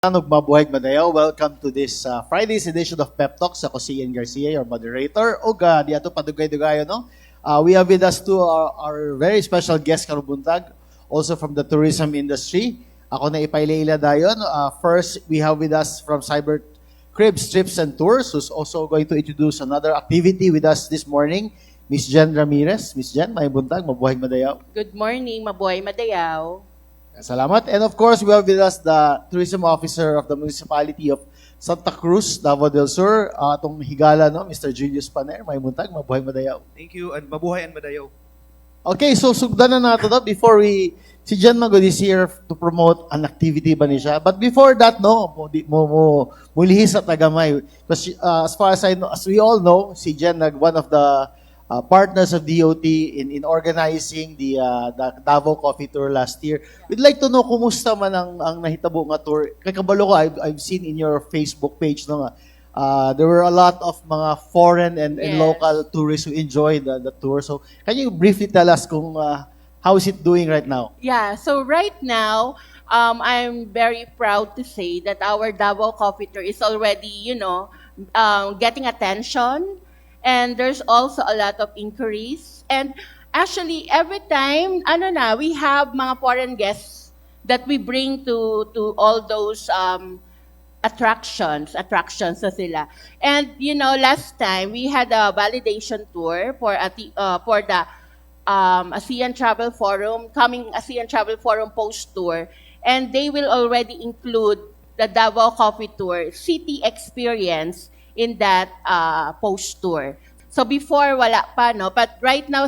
Tanog mabuhay madayaw. Welcome to this Friday's edition of Pep Talks. Ako si Ian Garcia, your moderator. Di ato padugay-dugayo, no? We have with us our very special guest karubuntag, also from the tourism industry. Ako na ipailaila dayon. First, we have with us from Cyber Cribs, Trips and Tours, who's also going to introduce another activity with us this morning, Miss Jen Ramirez. Miss Jen, may buntag, mabuhay madayaw. Good morning, mabuhay madayaw. Salamat. And of course, we have with us the tourism officer of the municipality of Santa Cruz, Davao del Sur, atong higala, no, Mr. Julius Paner. May buntag, mabuhay madayaw. Thank you, and mabuhay and madayaw. Okay, so sugdan na nato to before si Jen Magod is here to promote an activity ba ni siya. But before that, no, mulihis at tagamay. Because as far as I know, as we all know, si Jen one of the partners of DOT in organizing the Davao Coffee Tour last year. We'd like to know kumusta man ang nahitabo nga tour. Kay kabalo ko, I've seen in your Facebook page no nga, there were a lot of mga foreign and local tourists who enjoyed the tour. So can you briefly tell us kung how is it doing right now? Yeah, so right now, I'm very proud to say that our Davao Coffee Tour is already, getting attention. And there's also a lot of inquiries. And actually, every time, we have mga foreign guests that we bring to all those attractions na sila. And, last time, we had a validation tour for the ASEAN Travel Forum, coming ASEAN Travel Forum post tour. And they will already include the Davao Coffee Tour city experience in that post tour. So before, wala pa, no? But right now,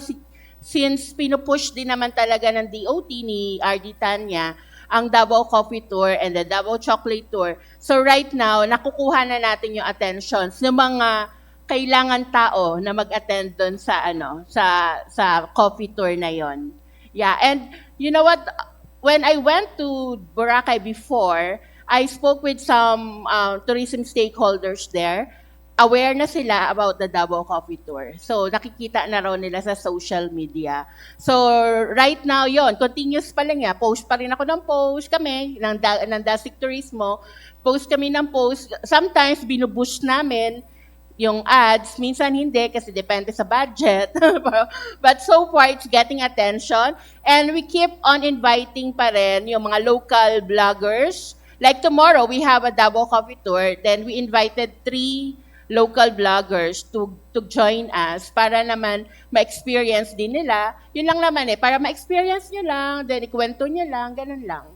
since pinupush din naman talaga ng DOT ni RD Tanya, ang Davao Coffee Tour and the Davao Chocolate Tour. So right now, nakukuha na natin yung attentions ng mga kailangan tao na mag-attend doon sa coffee tour na yon. Yeah, and you know what? When I went to Boracay before, I spoke with some tourism stakeholders there. Aware na sila about the Davao Coffee Tour. So, nakikita na raw nila sa social media. So, right now, continuous pa lang yan. Post pa rin ako ng post kami, ng Dasig Turismo. Post kami ng post. Sometimes, binuboost namin yung ads. Minsan hindi, kasi depende sa budget. But so far, it's getting attention. And we keep on inviting pa rin yung mga local vloggers. Like tomorrow, we have a Davao Coffee Tour. Then, we invited 3 local vloggers to join us para naman ma-experience din nila. Yun lang naman para ma-experience nyo lang, then ikwento nyo lang, ganun lang.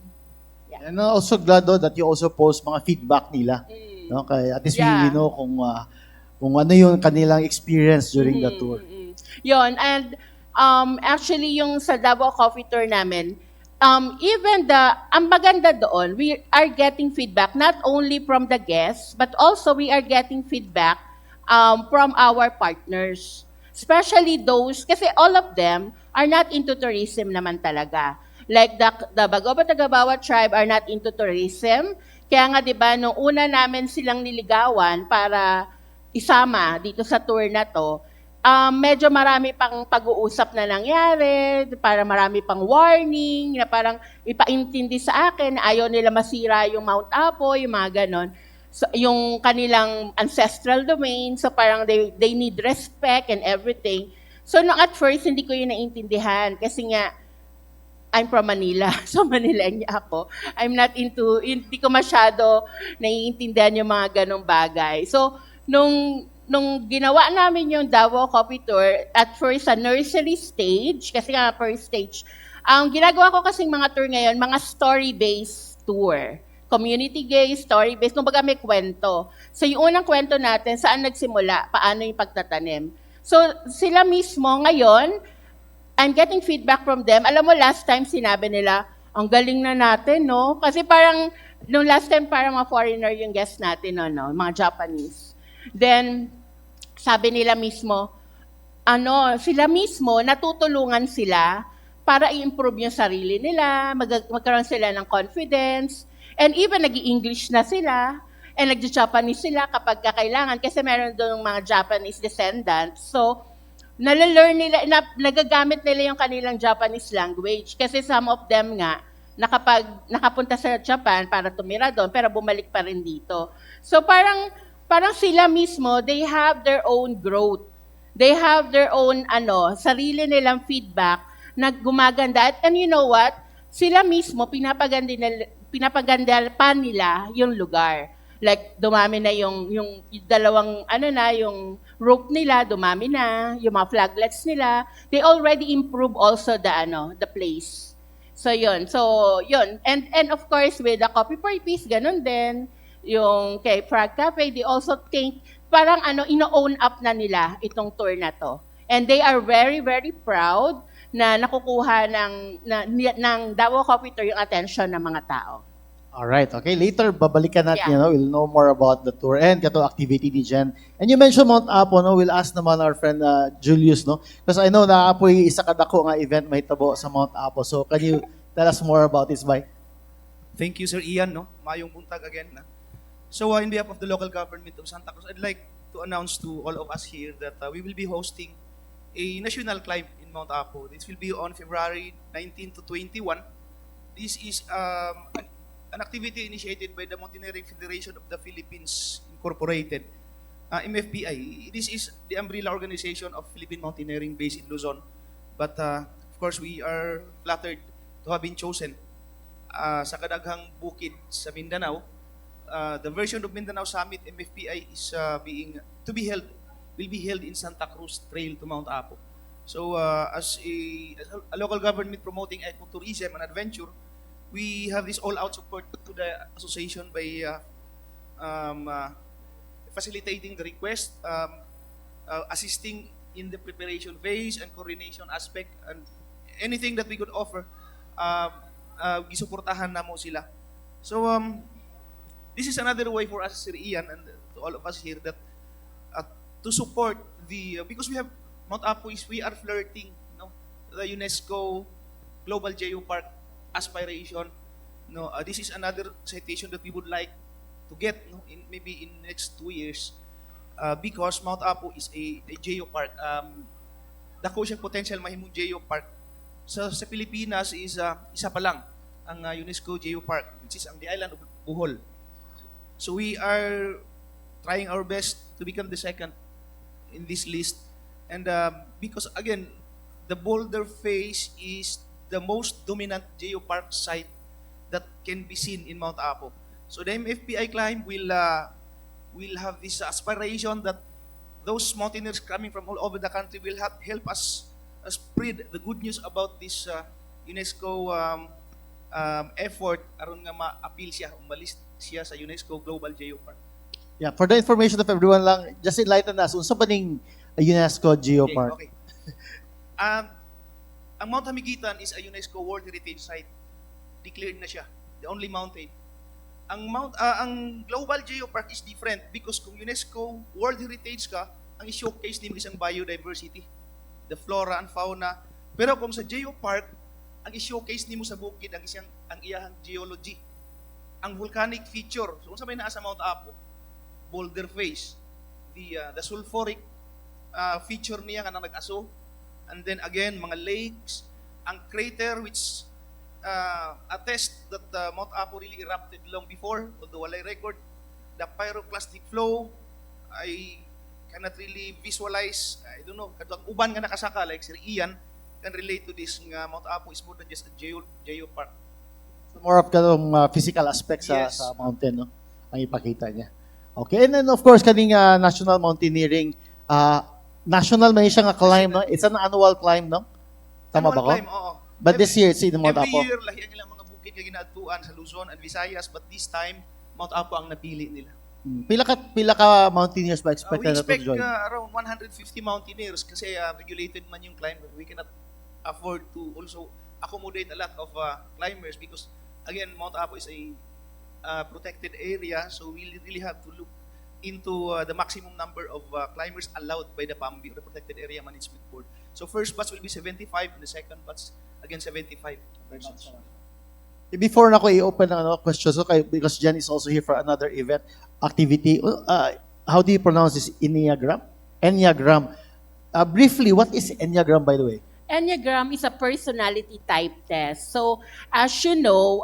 Yeah. And also glad that you also post mga feedback nila. No? Kaya at least we know kung ano yung kanilang experience during the tour. Yun, and actually yung sa Davao Coffee Tour namin, ang maganda doon, we are getting feedback not only from the guests, but also we are getting feedback from our partners. Especially those, kasi all of them are not into tourism naman talaga. Like the Bagoba-Tagabawa tribe are not into tourism. Kaya nga, di ba, nung una namin silang niligawan para isama dito sa tour na to, medyo marami pang pag-uusap na nangyari, para marami pang warning, na parang ipaintindi sa akin, ayaw nila masira yung Mount Apo, yung mga ganon. So, yung kanilang ancestral domain, so parang they need respect and everything. So, no, at first, hindi ko yun naintindihan, kasi nga, I'm from Manila, so Manileña ako. I'm not hindi ko masyado naiintindihan yung mga ganong bagay. So, nung ginawa namin yung Davao Coffee Tour, at first sa nursery stage, kasi nga first stage, ang ginagawa ko kasing mga tour ngayon, mga story-based tour. Community-based, story-based, kumbaga may kwento. So yung unang kwento natin, saan nagsimula, paano yung pagtatanim. So sila mismo ngayon, I'm getting feedback from them. Alam mo, last time sinabi nila, ang galing na natin, no? Kasi parang, nung last time parang mga foreigner yung guest natin, no? Mga Japanese. Then, sabi nila mismo, sila mismo, natutulungan sila para i-improve yung sarili nila, magkaroon sila ng confidence, and even nag-i-English na sila, and nag-Japanese sila kapag kakailangan, kasi meron doon mga Japanese descendants. So, nalalearn nila, nagagamit nila yung kanilang Japanese language, kasi some of them nga, nakapunta sa Japan para tumira doon, pero bumalik pa rin dito. So parang sila mismo, they have their own growth. They have their own sarili nilang feedback na gumaganda. And you know what? Sila mismo pinapaganda pa nila yung lugar. Like dumami na yung dalawang yung rope nila, dumami na, yung mga flaglets nila. They already improve also the place. So yun. And of course with the Coffee for Peace ganun din. Yung kay Frog Cafe, they also think parang ino-own up na nila itong tour na to. And they are very, very proud na nakukuha ng Davao Coffee Tour yung attention ng mga tao. Alright, okay. Later, babalikan natin, Yeah. we'll know more about the tour and kato activity ni Jen. And you mentioned Mount Apo, no? We'll ask naman our friend Julius, no? Because I know na apoy isa kadako nga event mahitabo sa Mount Apo. So can you tell us more about this, Bay? Thank you, Sir Ian. No? Mayong buntag again. So, in behalf of the local government of Santa Cruz, I'd like to announce to all of us here that we will be hosting a national climb in Mount Apo. This will be on February 19 to 21. This is an activity initiated by the Mountaineering Federation of the Philippines Incorporated, MFPI. This is the umbrella organization of Philippine Mountaineering based in Luzon. But of course, we are flattered to have been chosen sa kadaghang bukid sa Mindanao. The version of Mindanao Summit MFPI is will be held in Santa Cruz Trail to Mount Apo. So as a local government promoting ecotourism and adventure, we have this all-out support to the association by facilitating the request, assisting in the preparation phase and coordination aspect, and anything that we could offer, gisuportahan na mo sila. So this is another way for us, Sir Ian, and to all of us here that to support because we have Mount Apo we are flirting, the UNESCO Global Geopark aspiration. This is another citation that we would like to get maybe in next 2 years because Mount Apo is a geopark. Dako siyang potential mahimong geopark. Sa Pilipinas is isa pa lang ang UNESCO Geopark, which is ang the island of Bohol. So we are trying our best to become the second in this list. And because again, the Boulder Face is the most dominant geopark site that can be seen in Mount Apo. So the MFPI climb will have this aspiration that those mountaineers coming from all over the country will help us spread the good news about this UNESCO effort aron nga ma-appeal siya, umalis siya sa UNESCO Global Geopark. Yeah, for the information of everyone lang, just enlighten us, unsa ba ning UNESCO Geopark? Okay. Ang Mount Hamiguitan is a UNESCO World Heritage Site. Declared na siya, the only mountain. Ang Global Geopark is different because kung UNESCO World Heritage ka, ang i-showcase nimo isang biodiversity, the flora and fauna. Pero kung sa Geopark, ang i-showcase nimo sa bukid ang iyahang geology, ang volcanic feature. So unsa may naa sa Mount Apo? Boulder Face, the sulfuric feature niya nga nag-aso. And then again, mga lakes, ang crater which attest that Mount Apo really erupted long before, although walay record. The pyroclastic flow, I cannot really visualize. I don't know, kadang uban nga nakasaka, like Sir Ian, can relate to this nga Mount Apo is more than just a geopark. So more of katong physical aspect Yes. sa mountain, no? Ang ipakita niya. Okay, and then of course, kaning National Mountaineering, national man siya nga climb, no? It's an annual climb, no? Tama ba ko? Climb, oo. But this year, it's in Mount Every Apo. year, lahi ang ilang mga bukid nga ginaadtuan sa Luzon and Visayas, but this time, Mount Apo ang napili nila. Pila ka mountaineers ba We expected na to expect join? around 150 mountaineers kasi regulated man yung climb. We cannot afford to also accommodate a lot of climbers because, again, Mount Apo is a protected area, so we really have to look into the maximum number of climbers allowed by the PAMBI, or the Protected Area Management Board. So first batch will be 75 and the second batch, again, 75 persons. Before na ko i-open ang question, so because Jen is also here for another event, activity, how do you pronounce this? Enneagram? Enneagram. Briefly, what is Enneagram, by the way? Enneagram is a personality type test. So, as you know,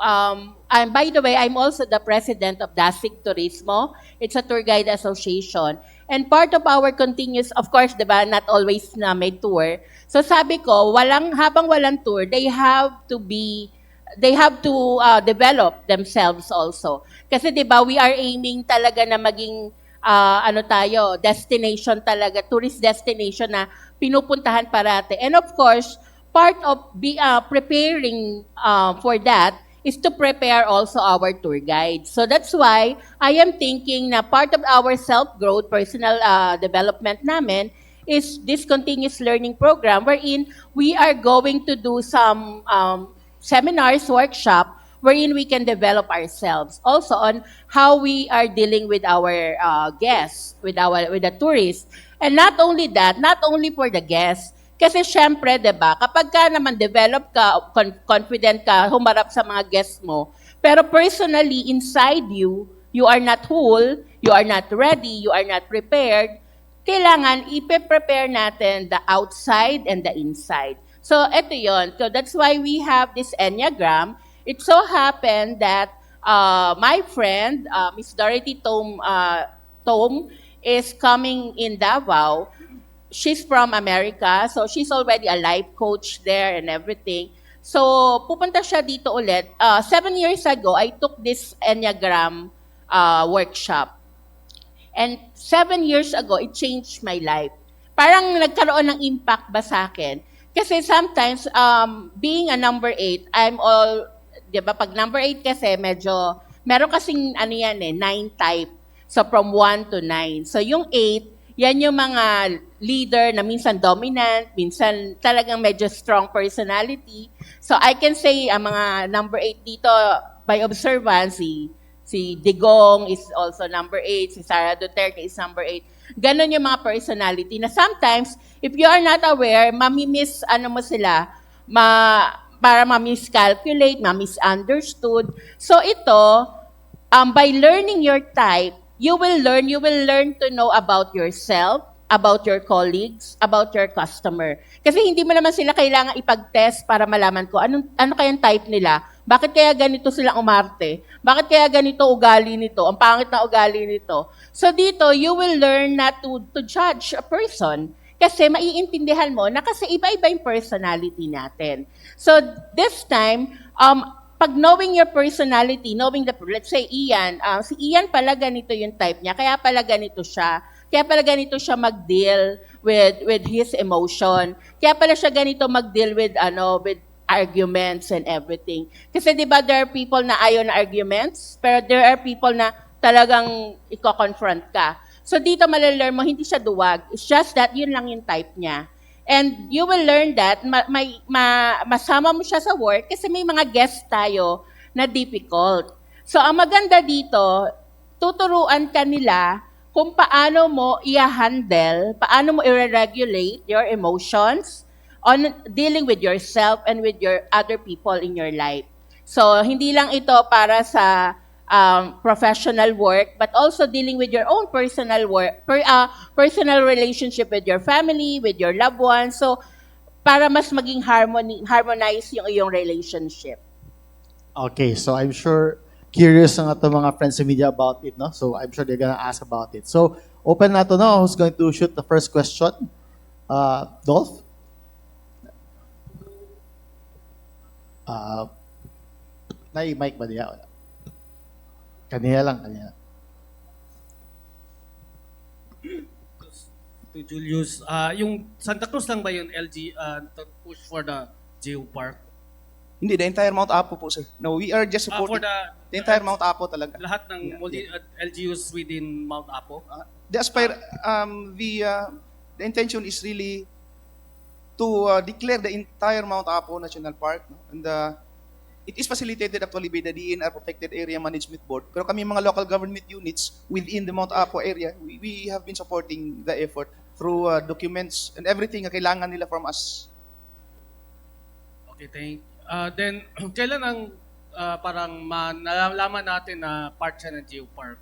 and by the way, I'm also the president of Dasig Turismo. It's a tour guide association. And part of our continuous, of course, di ba, not always na may tour. So sabi ko, habang walang tour, they have to develop themselves also. Kasi 'di ba, we are aiming talaga na maging destination talaga, tourist destination na pinupuntahan parate. And of course, part of preparing for that is to prepare also our tour guides. So that's why I am thinking na part of our self-growth, personal development namin is this continuous learning program wherein we are going to do some seminars, workshop, wherein we can develop ourselves. Also on how we are dealing with our guests, with the tourists. And not only that, not only for the guests, kasi syempre, 'di ba, kapag ka naman develop ka, confident ka, humarap sa mga guests mo, pero personally, inside you, you are not whole, you are not ready, you are not prepared, kailangan ipe-prepare natin the outside and the inside. So, eto yon. So, that's why we have this Enneagram. It so happened that my friend, Miss Dorothy Tom is coming in Davao. She's from America, so she's already a life coach there and everything. So, pupunta siya dito ulit. 7 years ago, I took this Enneagram workshop. And 7 years ago, it changed my life. Parang nagkaroon ng impact ba sa akin? Kasi sometimes, being a number 8, di ba, pag number 8 kasi, meron kasing, 9 type. So, from 1 to 9. So, yung 8, yan yung mga leader na minsan dominant, minsan talagang medyo strong personality. So, I can say, ang mga number 8 dito, by observance, si Digong is also number 8, si Sara Duterte is number 8. Ganon yung mga personality na sometimes, if you are not aware, para ma-miscalculate, ma-misunderstood. So ito, by learning your type, you will learn to know about yourself, about your colleagues, about your customer. Kasi hindi mo naman sila kailangan ipag-test para malaman ko ano kayang type nila. Bakit kaya ganito sila umarte? Bakit kaya ganito ugali nito? Ang pangit na ugali nito. So dito, you will learn not to judge a person. Kasi maiintindihan mo na kasi iba-iba yung personality natin. So this time, pag knowing your personality, knowing let's say Ian, si Ian pala ganito yung type niya, kaya pala ganito siya. Kaya pala ganito siya mag-deal with his emotion. Kaya pala siya ganito mag-deal with arguments and everything. Kasi 'di ba there are people na ayaw na arguments, pero there are people na talagang i-confront ka. So dito malalearn mo hindi siya duwag. It's just that yun lang yung type niya. And you will learn that masama mo siya sa work kasi may mga guests tayo na difficult. So ang maganda dito, tuturuan ka nila kung paano mo i-handle, paano mo i-regulate your emotions on dealing with yourself and with your other people in your life. So, hindi lang ito para sa professional work, but also dealing with your own personal work, personal relationship with your family, with your loved ones. So, para mas maging harmonize yung iyong relationship. Okay, so I'm sure curious ang ato mga friends sa media about it, no? So, I'm sure they're gonna ask about it. So, open na to, no? Who's going to shoot the first question? Dolph? Mic ba niya? Kaniya lang. To Julius, yung Santa Cruz lang ba yun, LG, to push for the Geopark? Hindi, the entire Mount Apo po, sir. No, we are just For supporting the entire Mount Apo talaga. lahat ng LGUs within Mount Apo? The intention is really to declare the entire Mount Apo National Park. No? And it is facilitated actually by the DNR Protected Area Management Board. Pero kami mga local government units within the Mount Apo area, we have been supporting the effort through documents and everything na kailangan nila from us. Okay, thank you. Then, kailan ang parang nalalaman natin na part siya ng Geopark?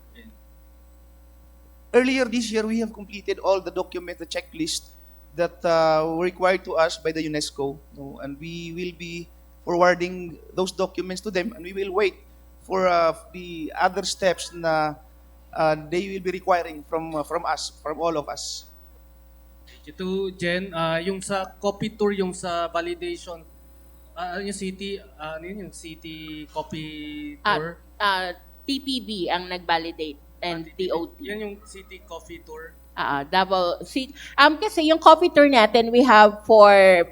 Earlier this year, we have completed all the document, the checklist that were required to us by the UNESCO, no? And we will be forwarding those documents to them, and we will wait for the other steps na they will be requiring from us, from all of us. Ito, Jen, yung sa copy tour, yung sa validation, yung city, ano yun, yung city copy tour? TPB ang nag-validate and TOT. Yan yung city coffee tour. Double seat. Kasi yung coffee tour natin, we have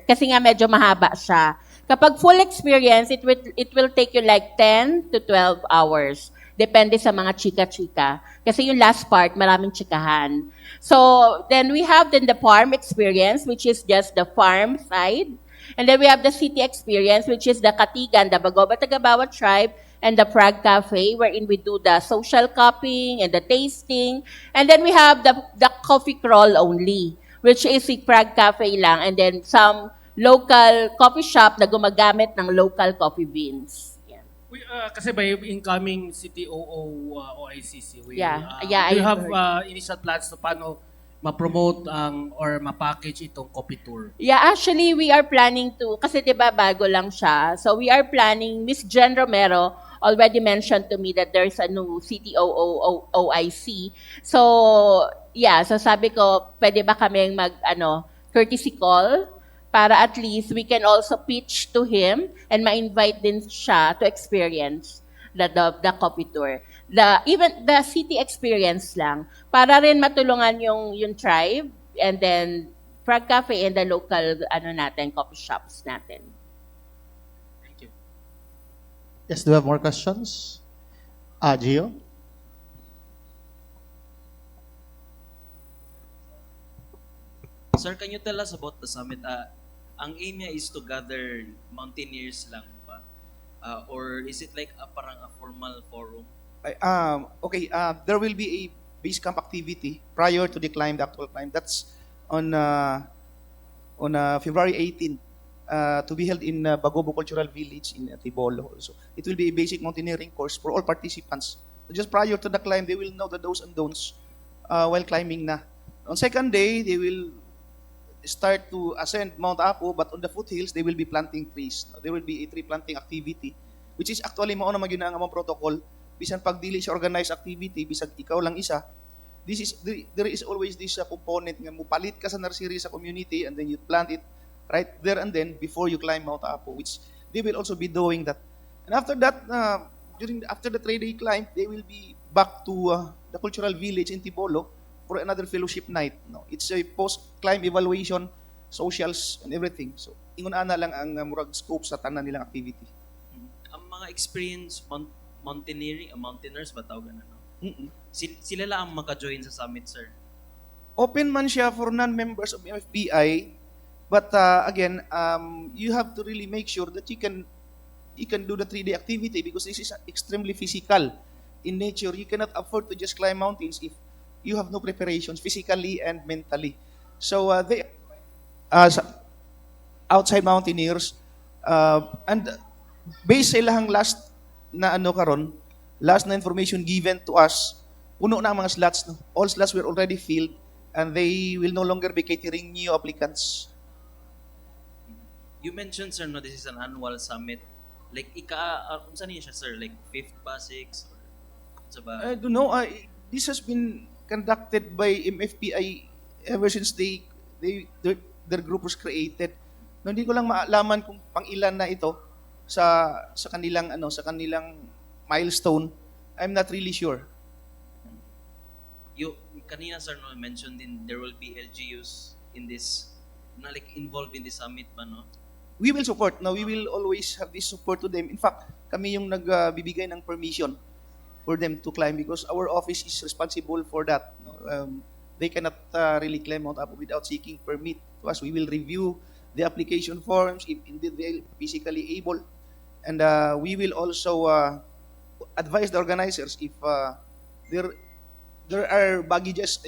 kasi nga medyo mahaba siya. Kapag full experience, it will take you like 10 to 12 hours. Depende sa mga chika-chika. Kasi yung last part, maraming chikahan. So, then we have the farm experience, which is just the farm side. And then we have the city experience, which is the Katigan, the Bagoba Tagabawa tribe, and the Prague Cafe, wherein we do the social cupping and the tasting. And then we have the coffee crawl only, which is si Prague Cafe lang, and then some local coffee shop na gumagamit ng local coffee beans. Yan. Kasi by incoming city OICC, we Yeah, do you I have heard. initial plans to paano ma-promote or ma-package itong coffee tour? Yeah, actually, we are planning to, kasi di ba bago lang siya. So we are planning, Miss Jen Romero already mentioned to me that there's a new CTOOIC. So, yeah, so sabi ko, pwede ba kaming courtesy call para at least we can also pitch to him and ma-invite din siya to experience the coffee tour. Even the city experience lang para rin matulungan yung tribe and then Prague Cafe and the local coffee shops natin. Thank you. Yes, do you have more questions? Gio? Sir, can you tell us about the summit? Ang aim niya is to gather mountaineers lang ba? Or is it like parang a formal forum? Okay, there will be a base camp activity prior to the actual climb. That's on February 18, to be held in Bagobo Cultural Village in Tibolo also. It will be a basic mountaineering course for all participants. So just prior to the climb, they will know the do's and don'ts while climbing na. On second day, they will start to ascend Mount Apo, but on the foothills, they will be planting trees. There will be a tree planting activity, which is actually mao na magyud ang among protocol. Bisan pag dili siya organized activity, bisan ikaw lang isa, there is always this component nga mupalit ka sa nursery sa community and then you plant it right there and then before you climb Mount Apo, which they will also be doing that. And after that, after the 3-day climb, they will be back to the cultural village in Tibolo for another fellowship night. No, it's a post-climb evaluation, socials and everything. So ingon ana lang ang murag scope sa tanan nilang activity. Ang mga experienced mountaineers ba tawag na, no? Mm-mm. Sila lang ang maka-join sa summit, sir. Open man siya for non-members of MFPI, but again, you have to really make sure that you can do the 3-day activity because this is extremely physical in nature. You cannot afford to just climb mountains if you have no preparations physically and mentally. So they outside mountaineers and based sa ilang last na information given to us, puno na ang mga slots. No? All slots were already filled and they will no longer be catering new applicants. You mentioned, sir, no, this is an annual summit. Like, kung saan niya siya, sir? Like, 5th ba, 6th? Or, sa ba? I don't know. This has been conducted by MFPI ever since their group was created. No, hindi ko lang maalaman kung pang-ilan na ito sa kanilang milestone. I'm not really sure. Kanina, sir, no, mentioned din there will be LGUs in this, na like involved in this summit ba, no? We will support. No, we will always have this support to them. In fact, kami yung nagbibigay ng permission for them to climb because our office is responsible for that. No? They cannot really climb Mount Apo without seeking permit to us. We will review the application forms if indeed they are physically able. And we will also advise the organizers if there are baggages,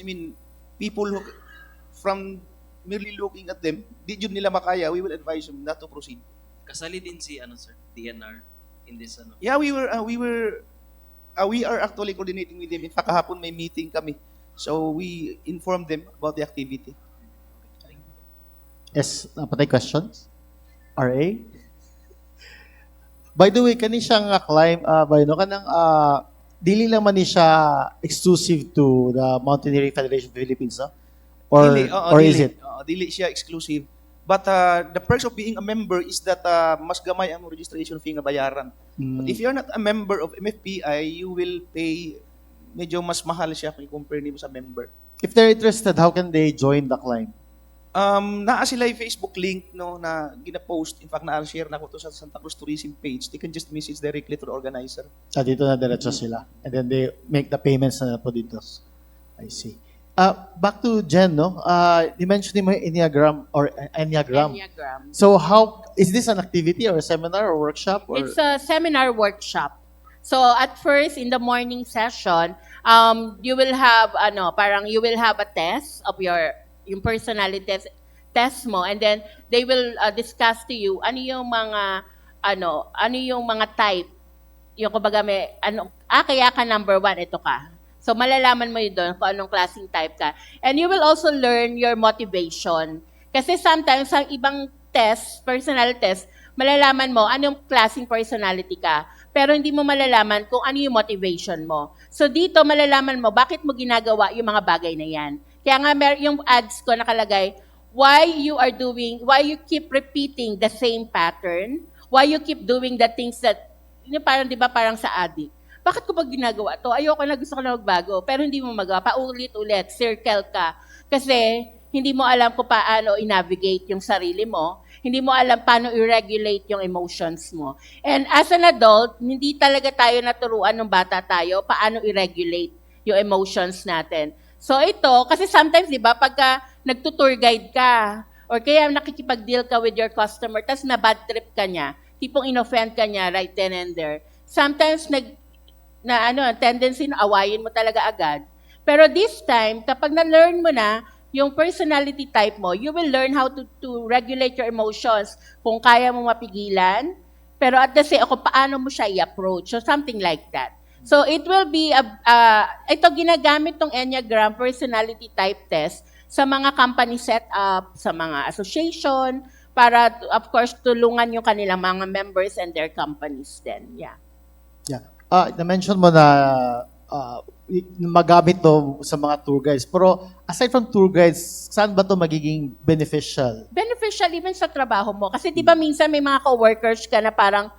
people who, from merely looking at them, di jud nila makaya, we will advise them not to proceed. Kasali din si, sir, DNR in this, Yeah, we are actually coordinating with them. In fact, kahapon may meeting kami. So we informed them about the activity. Yes, napatay questions? RA? By the way, kani siyang climb, by no, kanang, dili lang man ni siya exclusive to the Mountaineering Federation of the Philippines, no? Or, Dili, oo, or dili. is it? Dili siya exclusive. But the perks of being a member is that mas gamay ang registration fee nga bayaran. But if you're not a member of MFPI, you will pay medyo mas mahal siya kung compare nimo sa member. If they're interested, how can they join the climb? Naa sila yung Facebook link no na gina-post. In fact, na-share na ko to sa Santa Cruz Tourism page. They can just message directly to the organizer. Dito na diretso sila. And then they make the payments na po dito. I see. Back to Jen, no? You mentioned mo yung Enneagram or Enneagram. Enneagram. So how, is this an activity or a seminar or workshop? Or? It's a seminar workshop. So at first in the morning session, you will have you will have a test of yung personality test mo, and then they will discuss to you ano yung mga type. Yung kumbaga kaya ka number 1, ito ka. So malalaman mo yun doon kung anong klaseng type ka. And you will also learn your motivation. Kasi sometimes ang ibang test, personal test, malalaman mo anong klaseng personality ka. Pero hindi mo malalaman kung ano yung motivation mo. So dito malalaman mo bakit mo ginagawa yung mga bagay na yan. Kaya nga yung ads ko nakalagay, why you keep repeating the same pattern, why you keep doing the things that, parang di ba parang sa addict. Bakit ko ba ginagawa to? Ayoko na, gusto ko na magbago. Pero hindi mo magawa. Paulit-ulit, circle ka. Kasi hindi mo alam kung paano i-navigate yung sarili mo. Hindi mo alam paano i-regulate yung emotions mo. And as an adult, hindi talaga tayo naturuan nung bata tayo paano i-regulate yung emotions natin. So ito, kasi sometimes, di ba, pagka nagtutour guide ka, or kaya nakikipag-deal ka with your customer, tas na bad trip ka niya, tipong inoffend ka niya right then and there, sometimes tendency na awayin mo talaga agad. Pero this time, kapag na-learn mo na yung personality type mo, you will learn how to regulate your emotions. Kung kaya mo mapigilan, pero at the same, kung paano mo siya i-approach. So something like that. So it will be, ito ginagamit tong Enneagram personality type test sa mga company setup, sa mga association, para of course tulungan yung kanilang mga members and their companies then. Yeah. Yeah. Na-mention mo na magamit to sa mga tour guides. Pero aside from tour guides, saan ba to magiging beneficial? Beneficial even sa trabaho mo. Kasi di ba minsan may mga co-workers ka na parang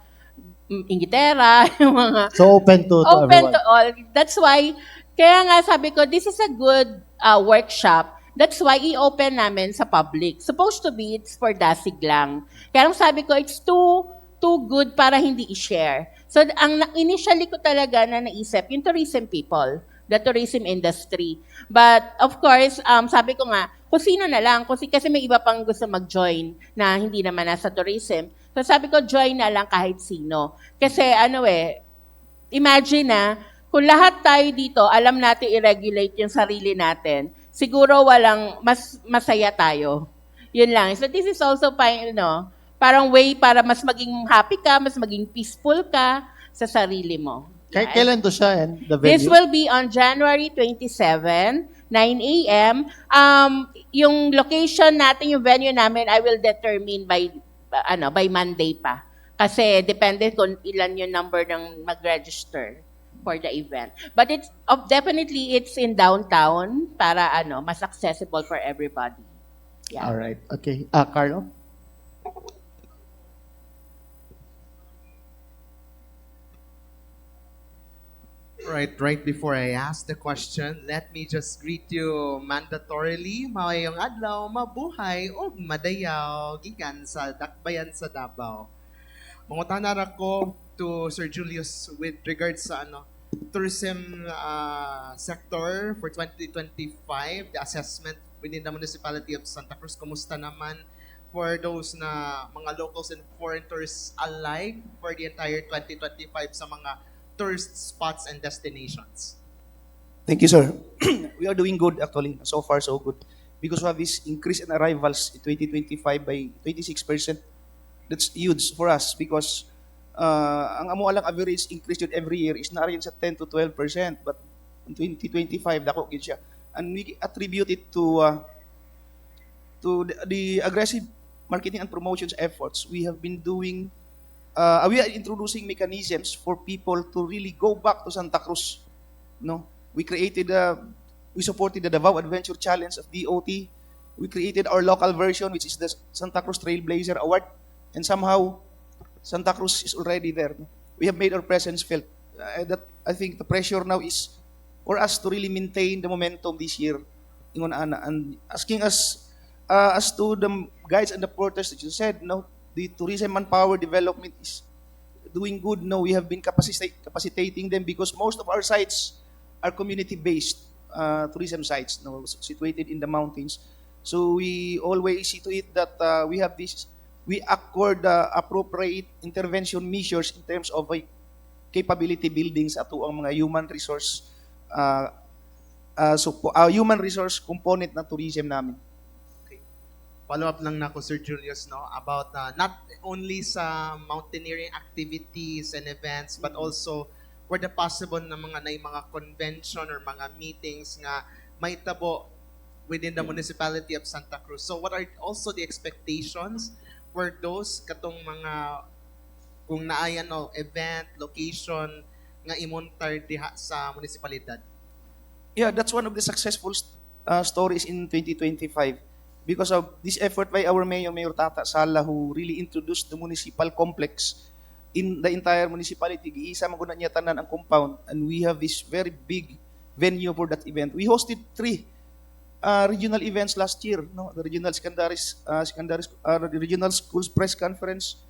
ingitera, yung mga... So open to open everyone. to all. That's why, kaya nga sabi ko, this is a good workshop. That's why i-open namin sa public. Supposed to be, it's for dasig lang. Kaya sabi ko, it's too good para hindi i-share. So, ang initially ko talaga na naisip, yung tourism people, the tourism industry. But, of course, sabi ko nga, kung sino na lang, kasi may iba pang gusto mag-join na hindi naman nasa tourism. So, sabi ko, join na lang kahit sino. Kasi, imagine na, kung lahat tayo dito, alam natin i-regulate yung sarili natin, siguro mas masaya tayo. Yun lang. So, this is also, parang way para mas maging happy ka, mas maging peaceful ka sa sarili mo. Kailan to siya and the venue? This will be on January 27, 9 a.m. Yung location natin, yung venue namin, I will determine by Monday pa. Kasi depende kung ilan yung number ng mag-register for the event. But definitely it's in downtown para mas accessible for everybody. Yeah. All right. Okay. Carlo? Right before I ask the question, let me just greet you mandatorily. Mayong adlaw, mabuhay, ug madayaw, gikan sa Dakbayan sa Davao. Mangutanar ako to Sir Julius with regards sa tourism sector for 2025, the assessment within the municipality of Santa Cruz. Kumusta naman for those na mga locals and foreign tourists alike for the entire 2025 sa mga tourist spots and destinations? Thank you, sir. We are doing good actually. So far, so good. Because we have this increase in arrivals in 2025 by 26%. That's huge for us because ang amo alang average increase yun every year is na sa 10 to 12%. But in 2025, dako gid siya. And we attribute it to to the aggressive marketing and promotions efforts, we have been doing, we are introducing mechanisms for people to really go back to Santa Cruz. No, we supported the Davao Adventure Challenge of DOT. We created our local version, which is the Santa Cruz Trailblazer Award, and somehow Santa Cruz is already there. We have made our presence felt. I think the pressure now is for us to really maintain the momentum this year, Ingon Ana, and asking us as to the guides and the porters that you said, no, the tourism manpower development is doing good. No, we have been capacitating them because most of our sites are community-based tourism sites, no, situated in the mountains. So we always see to it that we accord appropriate intervention measures in terms of capability building sa ato ang mga human resource human resource component ng tourism namin. Follow-up lang na ako, Sir Julius, no, about not only sa mountaineering activities and events, but also where the possible na mga convention or mga meetings nga may tabo within the municipality of Santa Cruz. So what are also the expectations for those katong mga kung naayan no event, location nga imontar diha sa munisipalidad? Yeah, that's one of the successful stories in 2025 because of this effort by our Mayor Tata Sala, who really introduced the municipal complex in the entire municipality. Giisa man gud niya tanan ang compound, and we have this very big venue for that event. We hosted 3 regional events last year, no? The regional the regional schools press conference,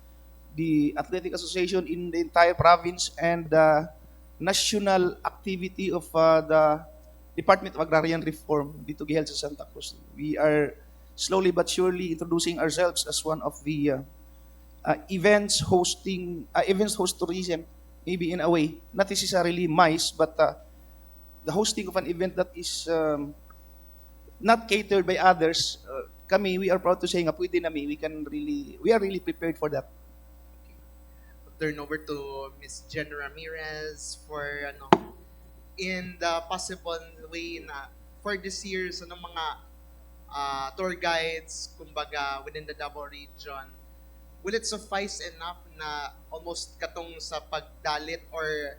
the athletic association in the entire province, and the national activity of the Department of Agrarian Reform dito giheld sa Santa Cruz. We are slowly but surely introducing ourselves as one of the events host tourism, maybe in a way, not necessarily MICE, but the hosting of an event that is not catered by others. We are proud to say nga pwede nami, we are really prepared for that. Turn over to Miss Jen Ramirez for in the possible way na for this year sa mga tour guides kumbaga within the Davao region, will it suffice enough na almost katong sa pagdalit or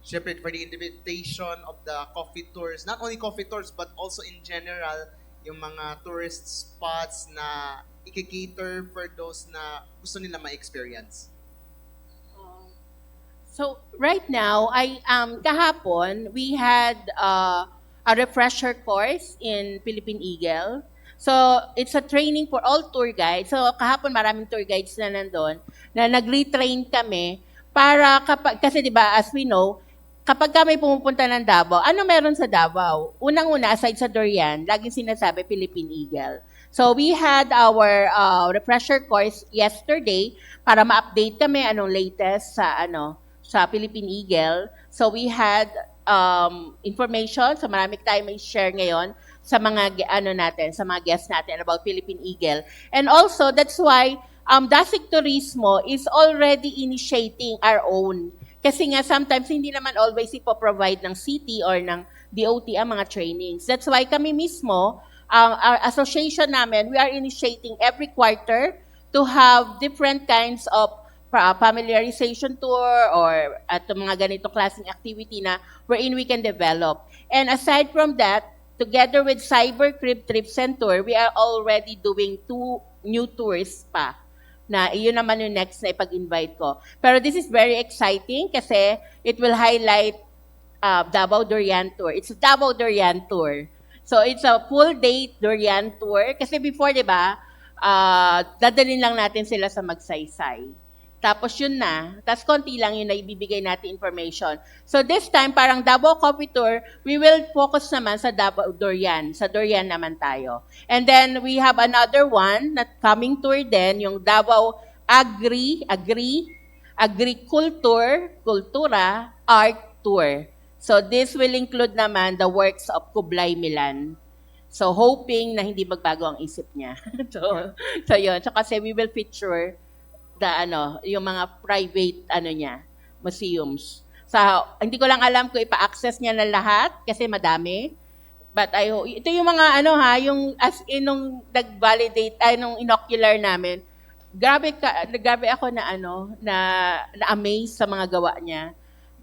syempre for the invitation of the coffee tours, not only coffee tours but also in general yung mga tourist spots na i-cater for those na gusto nila ma-experience? So right now, kahapon we had a refresher course in Philippine Eagle. So it's a training for all tour guides. So kahapon maraming tour guides na nandun na nag-retrain kami para kasi 'di ba, as we know, kapag kami pumupunta ng Davao, ano meron sa Davao? Unang-una, aside sa durian, laging sinasabi Philippine Eagle. So we had our refresher course yesterday para ma-update kami anong latest sa Philippine Eagle. So we had information, so marami tayong may share ngayon sa mga sa mga guests natin about Philippine Eagle. And also that's why Dasig Turismo is already initiating our own. Kasi nga sometimes hindi naman always ipo-provide ng city or ng DOT ang mga trainings. That's why kami mismo, our association namin, we are initiating every quarter to have different kinds of familiarization tour or at mga ganito klaseng activity na wherein we can develop. And aside from that, together with Cyber Crib Trips and Tour, we are already doing 2 new tours pa na iyon naman yung next na ipag-invite ko. Pero this is very exciting kasi it will highlight Davao Durian Tour. It's a Davao Durian Tour. So it's a full day Durian Tour kasi before, di ba, dadalhin lang natin sila sa Magsaysay. Tapos yun na. Tapos konti lang yun na ibibigay natin information. So this time, parang Davao Coffee Tour, we will focus naman sa Davao Durian. Sa Durian naman tayo. And then we have another one na coming tour din, yung Davao Agricultura Art Tour. So this will include naman the works of Kublai Milan. So hoping na hindi magbago ang isip niya. so yun. So kasi we will feature yung mga private niya, museums. So, hindi ko lang alam kung ipa-access niya na lahat kasi madami. But ito yung mga ano ha, yung as in nung nag-validate, nung inocular namin, grabe ako na ano, na-amaze sa mga gawa niya.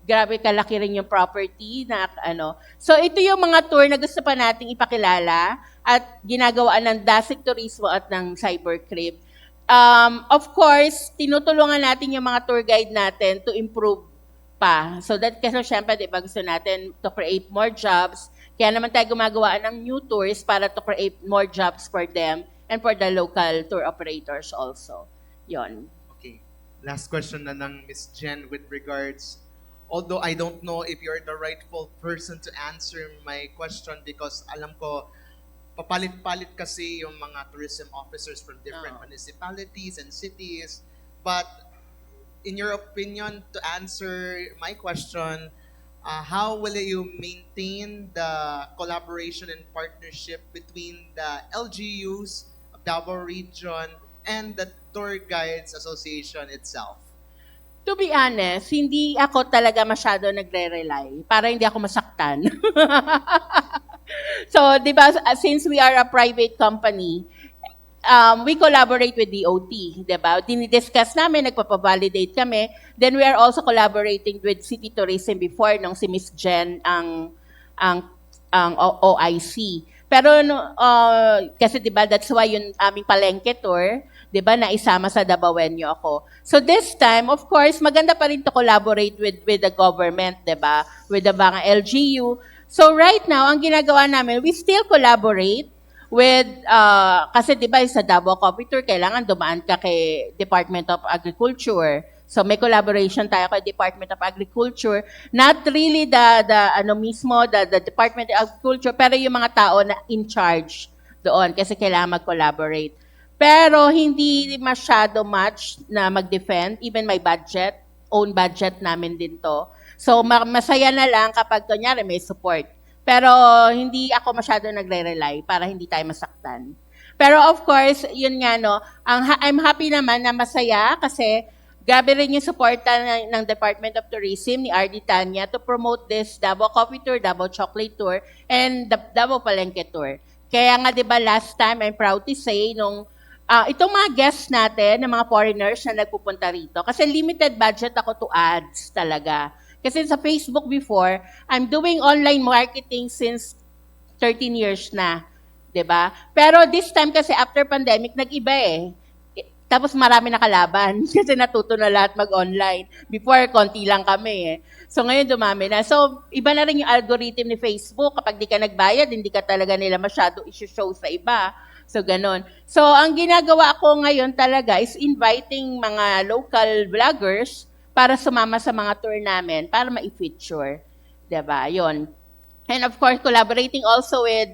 Grabe kalaki rin yung property na ano. So ito yung mga tour na gusto pa nating ipakilala at ginagawa ng Dasig Turismo at ng Cybercrib. Of course, tinutulungan natin yung mga tour guide natin to improve pa. So that kasi syempre, di ba, gusto natin to create more jobs. Kaya naman tayo gumagawa ng new tours para to create more jobs for them and for the local tour operators also. Yon. Okay. Last question na ng Miss Jen with regards, although I don't know if you're the rightful person to answer my question because alam ko, papalit-palit kasi yung mga tourism officers from different Oo. municipalities and cities. But in your opinion, to answer my question, how will you maintain the collaboration and partnership between the LGUs of Davao Region and the Tour Guides Association itself? To be honest, hindi ako talaga masyado nagre-rely para hindi ako masaktan. So, di ba, since we are a private company, we collaborate with DOT, di ba? Dinidiscuss namin, nagpapavalidate kami. Then we are also collaborating with City Tourism before nung si Miss Jen ang OIC. Pero kasi 'di ba, that's why yung aming palengke tour, 'di ba, naisama sa Dabawenyo ako. So this time, of course, maganda pa rin to collaborate with the government, 'di ba? With the mga LGU. So right now, ang ginagawa namin, we still collaborate with kasi 'di ba sa Davao Coffee Tour kailangan dumaan ka kay Department of Agriculture. So may collaboration tayo kay Department of Agriculture, not really the Department of Agriculture, pero yung mga tao na in charge doon kasi kailangan mag-collaborate. Pero hindi masyado much na mag-defend, even my budget, own budget namin din to. So masaya na lang kapag kunyari may support. Pero hindi ako masyado nagre-rely para hindi tayo masaktan. Pero of course, yun nga no, I'm happy naman na masaya kasi grabe rin yung suporta ng Department of Tourism ni RD Tanya to promote this Davao Coffee Tour, Davao Chocolate Tour, and the Davao Palengke Tour. Kaya nga 'di ba last time, I'm proud to say nung itong mga guests natin, ng mga foreigners na nagpupunta rito, kasi limited budget ako to ads talaga. Kasi sa Facebook before, I'm doing online marketing since 13 years na, 'di ba? Pero this time kasi after pandemic nag-iba eh. Tapos marami na kalaban kasi natuto na lahat mag-online. Before, konti lang kami eh. So ngayon dumami na. So iba na rin yung algorithm ni Facebook. Kapag di ka nagbayad, hindi ka talaga nila masyado isi-show sa iba. So ganon. So ang ginagawa ko ngayon talaga is inviting mga local vloggers para sumama sa mga tour namin para ma-feature. Diba? Yun. And of course, collaborating also with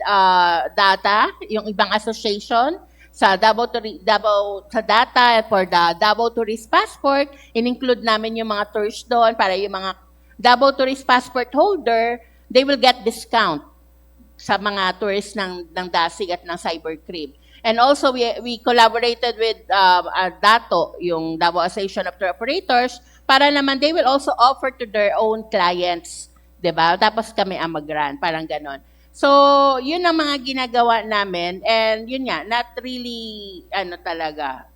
DATA, yung ibang association, sa sa data for the Davao Tourist Passport, in-include namin yung mga tours doon para yung mga Davao Tourist Passport holder, they will get discount sa mga tours ng Dasig at ng Cybercrib. And also, we collaborated with DATO, yung Davao Association of Tour Operators, para naman they will also offer to their own clients, 'di ba? Tapos kami ang mag-run, parang ganon. So, yun ang mga ginagawa namin and yun nga, not really, talaga,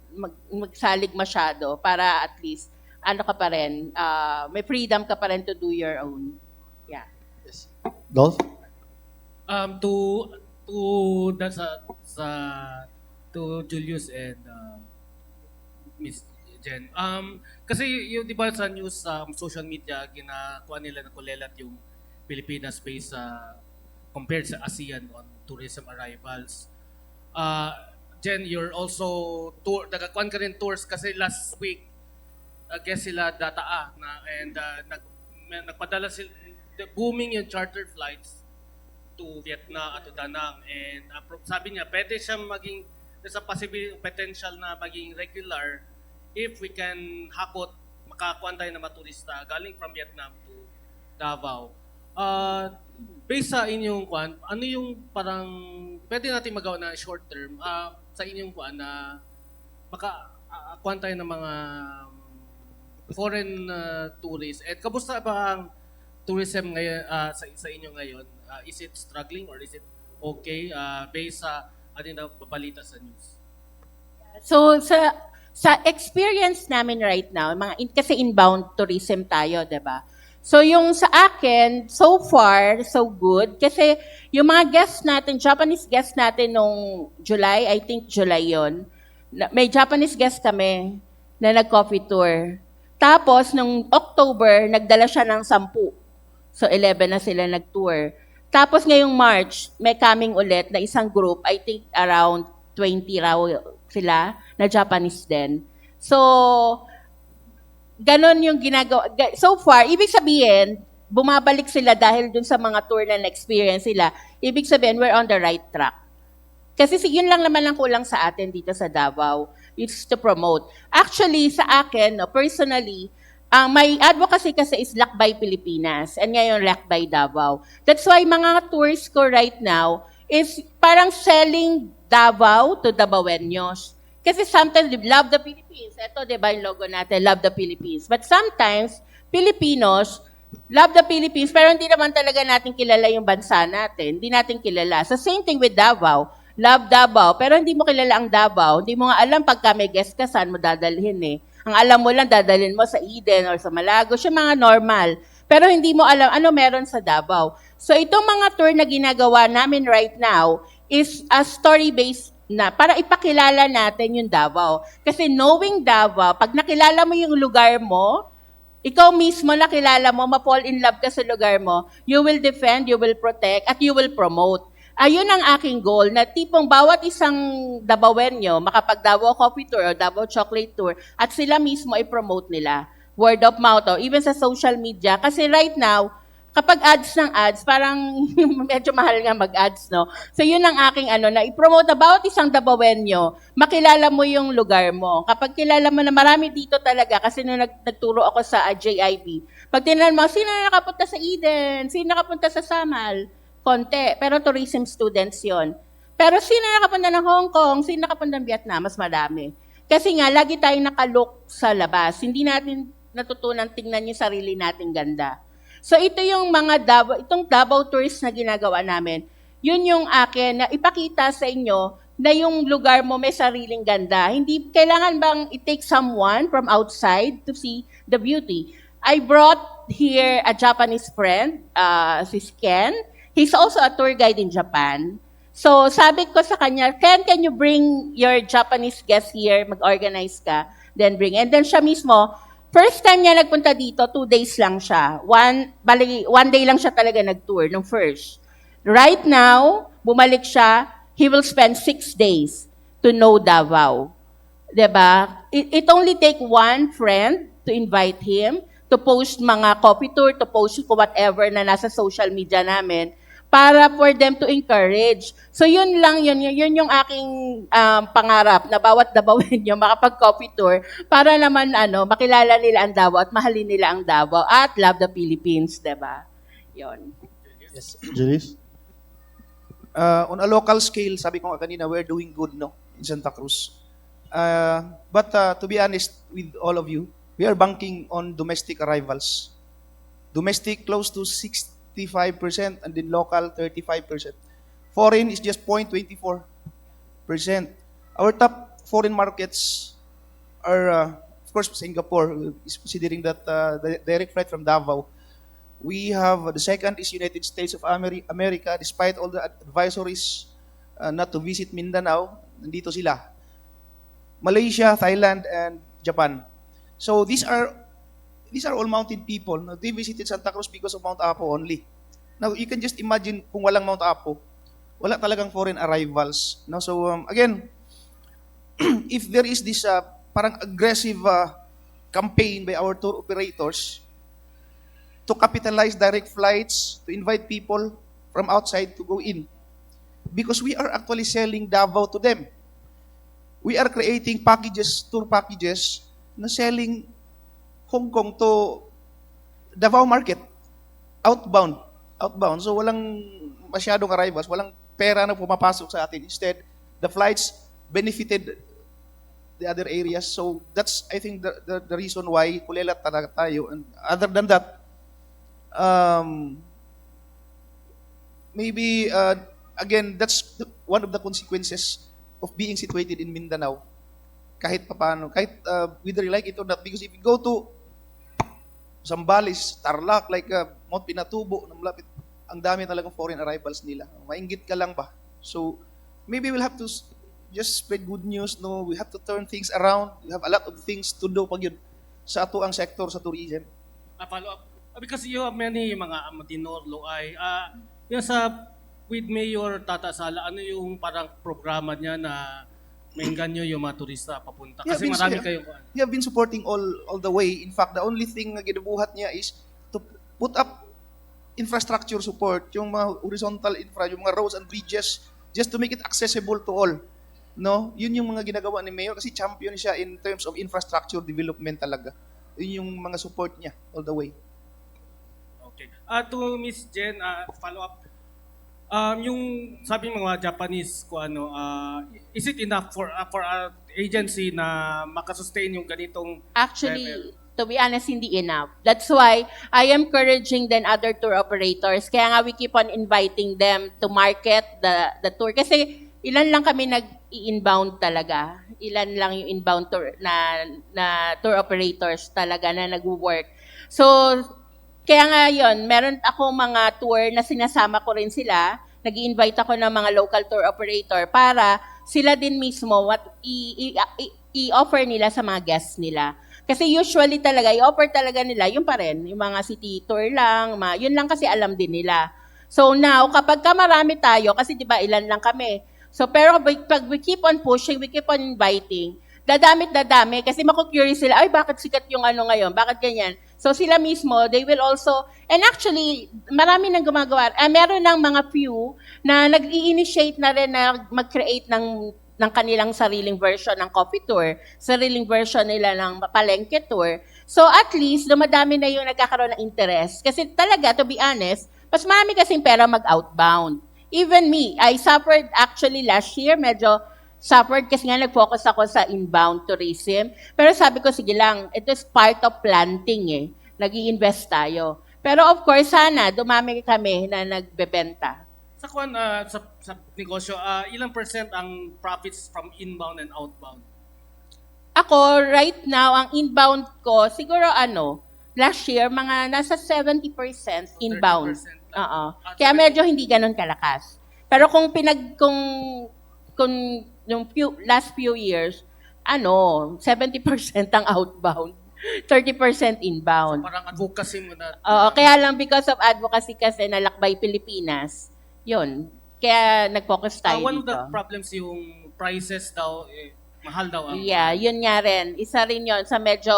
magsalig masyado para at least, ka pa rin, may freedom ka pa rin to do your own. Yeah. Yes. Dolph? To Julius and Miss Jen. Kasi yung 'di ba sa news social media ginakuha nila na kulelat yung Pilipinas based sa compared sa ASEAN on tourism arrivals. Jen, you're also nagakuan ka rin tours kasi last week guest sila DATA and nagpadala sila booming yung charter flights to Vietnam at to Da Nang and sabi niya pwede siya maging there's a potential na maging regular if we can hakot makakuan tayo na maturista galing from Vietnam to Davao. Based sa inyong kuan, ano yung parang pwede natin magawa na short term sa inyong kuan na makakuan tayo ng mga foreign tourists? At kamusta ba ang tourism ngayon sa inyo ngayon Is it struggling or is it okay based sa ating nababalita sa news? So sa experience namin right now, kasi inbound tourism tayo, 'di ba? So yung sa akin, so far, so good. Kasi yung mga guests natin, Japanese guests natin nung July, I think July yon. May Japanese guest kami na nag-coffee tour. Tapos, nung October, nagdala siya ng 10. So, 11 na sila nag-tour. Tapos, ngayong March, may coming ulit na isang group, I think around 20 raw sila, na Japanese din. So, ganon yung ginagawa. So far, ibig sabihin, bumabalik sila dahil dun sa mga tour na na-experience sila. Ibig sabihin, we're on the right track. Kasi yun lang naman ang kulang sa atin dito sa Davao. It's to promote. Actually, sa akin, personally, my advocacy kasi is Lakbay Pilipinas and ngayon Lakbay Davao. That's why mga tours ko right now is parang selling Davao to Davaoenos. Kasi sometimes, love the Philippines. Ito, di ba yung logo natin, love the Philippines. But sometimes, Filipinos, love the Philippines, pero hindi naman talaga natin kilala yung bansa natin. Hindi natin kilala. So, same thing with Davao. Love Davao, pero hindi mo kilala ang Davao. Hindi mo nga alam pagka may guest ka, saan mo dadalhin eh. Ang alam mo lang, dadalhin mo sa Eden or sa Malagos, yung mga normal. Pero hindi mo alam ano meron sa Davao. So, itong mga tour na ginagawa namin right now is a story-based na para ipakilala natin yung Davao. Kasi knowing Davao, pag nakilala mo yung lugar mo, ikaw mismo nakilala mo, ma-fall in love ka sa lugar mo, you will defend, you will protect, at you will promote. Ayun ang aking goal, na tipong bawat isang Davaoenyo, makapag-Davao Coffee Tour o Davao Chocolate Tour, at sila mismo i-promote nila. Word of mouth, even sa social media. Kasi right now, kapag ads ng ads, parang medyo mahal nga mag-ads, no? So yun ang aking na i-promote na bawat isang Davaoenyo, makilala mo yung lugar mo. Kapag kilala mo na marami dito talaga, kasi nung nagturo ako sa JIB, pag tinanong mo, sino na nakapunta sa Eden? Sino nakapunta sa Samal? Konti. Pero tourism students yon. Pero sino nakapunta ng Hong Kong? Sino nakapunta ng Vietnam? Mas madami. Kasi nga, lagi tayong nakalook sa labas. Hindi natin natutunan tingnan yung sarili nating ganda. So ito yung mga itong Davao tours na ginagawa namin. Yun yung akin na ipakita sa inyo na yung lugar mo may sariling ganda. Hindi kailangan bang i-take someone from outside to see the beauty. I brought here a Japanese friend, si Ken. He's also a tour guide in Japan. So sabi ko sa kanya, Ken, can you bring your Japanese guest here? Mag-organize ka, then bring. And then siya mismo, first time niya nagpunta dito, 2 days lang siya. One day lang siya talaga nag-tour, nung first. Right now, bumalik siya, he will spend 6 days to know Davao. Diba? It only take one friend to invite him, to post mga coffee tour, to post whatever na nasa social media namin, para for them to encourage. So yun lang, yun yung aking pangarap na bawat Davaoenyo makapag-coffee tour para naman makilala nila ang Davao at mahalin nila ang Davao at love the Philippines, diba? Yun. Yes, Julius? On a local scale, sabi ko nga kanina, we're doing good, no, in Santa Cruz. But to be honest with all of you, we are banking on domestic arrivals. Domestic close to 65% and then local 35%. Foreign is just 0.24%. Our top foreign markets are, of course, Singapore, is considering that the direct flight from Davao. We have, the second is United States of America, despite all the advisories not to visit Mindanao, nandito sila. Malaysia, Thailand, and Japan. So these are all mountain people. Now, they visited Santa Cruz because of Mount Apo only. Now, you can just imagine kung walang Mount Apo, wala talagang foreign arrivals. No? So, again, if there is this parang aggressive campaign by our tour operators to capitalize direct flights, to invite people from outside to go in, because we are actually selling Davao to them. We are creating packages, tour packages, na selling Hong Kong to Davao market, outbound. So walang masyadong arrivals, walang pera na pumapasok sa atin. Instead, the flights benefited the other areas. So that's, I think, the reason why kulelat talaga tayo. And other than that, maybe, again, that's one of the consequences of being situated in Mindanao. Kahit papaano, kahit whether you like it or not, because if you go to Zambales, Tarlac, like Mount Pinatubo, na malapit, ang dami talagang foreign arrivals nila. Mainggit ka lang ba? So, maybe we'll have to just spread good news, no? We have to turn things around. We have a lot of things to do pag yun sa ato ang sector sa tourism. Follow up. Because you have many mga Amadinor, Loay. Yung sa with Mayor Tata Sala, ano yung parang programa niya na mainggan nyo yung mga turista papunta? Yeah, Kasi marami kayong... He have been supporting all the way. In fact, the only thing na ginubuhat niya is to put up infrastructure support, yung mga horizontal infra, yung mga roads and bridges, just to make it accessible to all. No? Yun yung mga ginagawa ni Mayor kasi champion siya in terms of infrastructure development talaga. Yun yung mga support niya all the way. Okay. To Miss Jen, follow up. Yung sabi ng mga Japanese ko is it enough for a agency na makasustain yung ganitong Actually, to be honest, hindi enough. That's why I am encouraging then other tour operators. Kaya nga we keep on inviting them to market the tour. Kasi ilan lang kami nag-inbound talaga. Ilan lang yung inbound tour na tour operators talaga na nag-work. So, kaya nga yun, meron ako mga tour na sinasama ko rin sila. Nag-i-invite ako ng mga local tour operator para sila din mismo i-offer nila sa mga guests nila. Kasi usually talaga, i-offer talaga nila, yun pa rin, yung mga city tour lang, yun lang kasi alam din nila. So now, kapag ka marami tayo, kasi di ba ilan lang kami, so pero pag we keep on pushing, we keep on inviting, dadami kasi maku-curious sila, ay bakit sikat yung ngayon, bakit ganyan? So sila mismo, they will also, and actually, marami nang gumagawa. Meron ng mga few na nag-i-initiate na rin na mag-create ng kanilang sariling version ng coffee tour, sariling version nila ng palengke tour. So at least, dumadami na yung nagkakaroon ng interest. Kasi talaga, to be honest, mas marami kasing pera mag-outbound. Even me, I suffered actually last year, medyo suffered kasi nga nag-focus ako sa inbound tourism. Pero sabi ko, sige lang, it is part of planting Nag-i-invest tayo. Pero of course, sana dumami kami na nagbebenta. sa sa negosyo, ilang percent ang profits from inbound and outbound? Ako, right now, ang inbound ko, siguro last year, mga nasa 70% inbound. 30% Oo. Kaya medyo hindi ganun kalakas. Pero kung yung last few years, 70% ang outbound, 30% inbound. Parang advocacy mo na. Oo, kaya lang because of advocacy kasi nalakbay Pilipinas, yun. Kaya nag-focus tayo One of dito. the problems yung prices daw, mahal daw ang... Yeah, yun nga rin. Isa rin yun sa medyo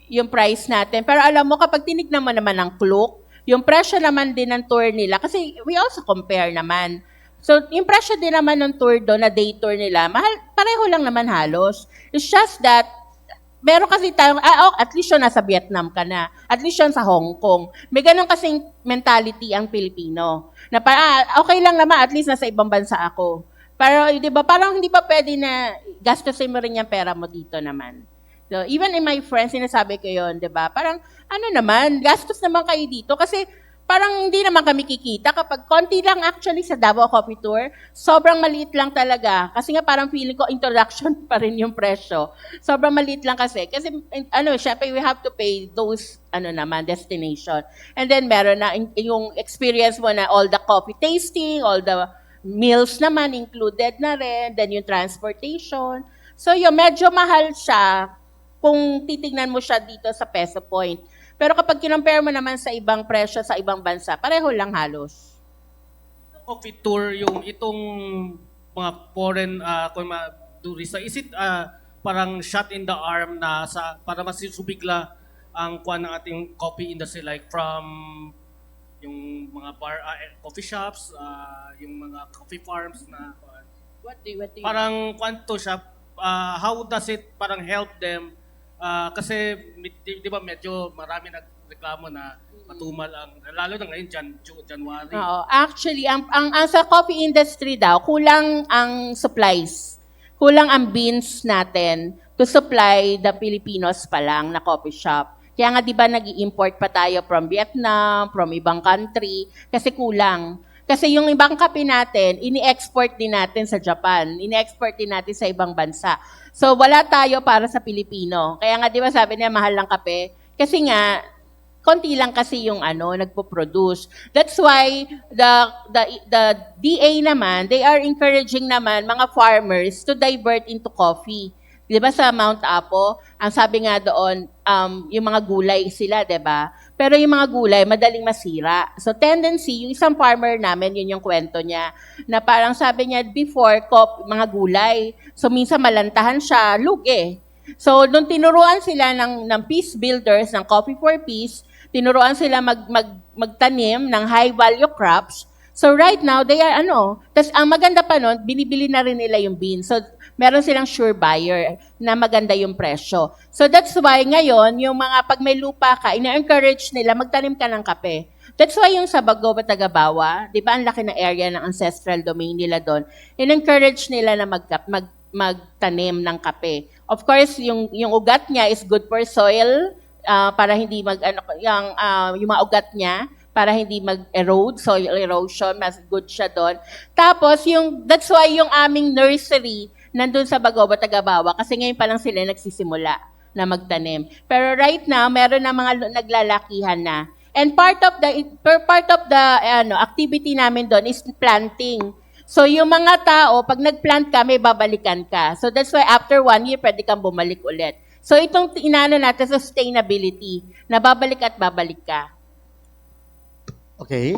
yung price natin. Pero alam mo, kapag tinignan mo naman ang Klook, yung presyo naman din ng tour nila, kasi we also compare naman. So, yung presyo din naman ng tour doon, na day tour nila, pareho lang naman halos. It's just that, meron kasi tayong, at least yun nasa Vietnam ka na. At least yun sa Hong Kong. May ganun kasing mentality ang Pilipino. Na okay lang naman, at least nasa ibang bansa ako. Pero, di ba, parang hindi pa pwede na gastusin mo rin yung pera mo dito naman. So, even in my friends, sinasabi ko yun, di ba? Parang, gastos naman kayo dito. Kasi, parang hindi naman kami kikita. Kapag konti lang actually sa Davao Coffee Tour, sobrang maliit lang talaga. Kasi nga parang feeling ko introduction pa rin yung presyo. Sobrang maliit lang kasi. Kasi syempre we have to pay those destination. And then meron na yung experience mo na all the coffee tasting, all the meals naman included na rin, then yung transportation. So yun, medyo mahal siya kung titignan mo siya dito sa Peso Point. Pero kapag kinompare mo naman sa ibang presyo sa ibang bansa, pareho lang halos. Coffee tour, yung itong mga foreign turista, is it parang shot in the arm na para masusubigla ang kuha ng ating coffee industry, like from yung mga coffee shops, yung mga coffee farms na What do you parang kwanto siya, how does it parang help them? Kasi di ba medyo marami nagreklamo na matumal lalo na ngayon January. Oo. Actually, ang sa coffee industry daw, kulang ang supplies. Kulang ang beans natin to supply the Filipinos pa lang na coffee shop. Kaya nga 'di ba nag-i-import pa tayo from Vietnam, from ibang country kasi kulang. Kasi yung ibang kape natin, ini-export din natin sa Japan. Ini-export din natin sa ibang bansa. So, wala tayo para sa Pilipino. Kaya nga, di ba sabi niya, mahal ng kape? Kasi nga, konti lang kasi yung nagpo-produce. That's why the DA naman, they are encouraging naman mga farmers to divert into coffee. 'Di ba sa Mount Apo, ang sabi nga doon, yung mga gulay sila, 'di ba? Pero yung mga gulay madaling masira. So tendency, yung isang farmer namin, yun yung kwento niya, na parang sabi niya before mga gulay. So minsan malantahan siya, lugi. So nung tinuruan sila ng peace builders, ng Coffee for Peace, tinuruan sila magtanim ng high value crops. So right now, they are tas ang maganda pa nun, binibili na rin nila yung beans. So meron silang sure buyer na maganda yung presyo. So that's why ngayon, yung mga pag may lupa ka, ina-encourage nila magtanim ka ng kape. That's why yung sa Bagoba, Tagabawa, di ba ang laki na area ng ancestral domain nila doon, in-encourage nila na magtanim ng kape. Of course, yung ugat niya is good for soil, para hindi yung mga ugat niya, para hindi mag-erode, soil erosion, mas good siya doon. Tapos, that's why yung aming nursery nandun sa Bagoba, Tagabawa, kasi ngayon pa lang sila nagsisimula na magtanim. Pero right now, meron na mga naglalakihan na. And part of the activity namin doon is planting. So, yung mga tao, pag nag-plant ka, may babalikan ka. So, that's why after 1 year, pwede kang bumalik ulit. So, itong natin, sustainability, na babalik at babalik ka. Okay.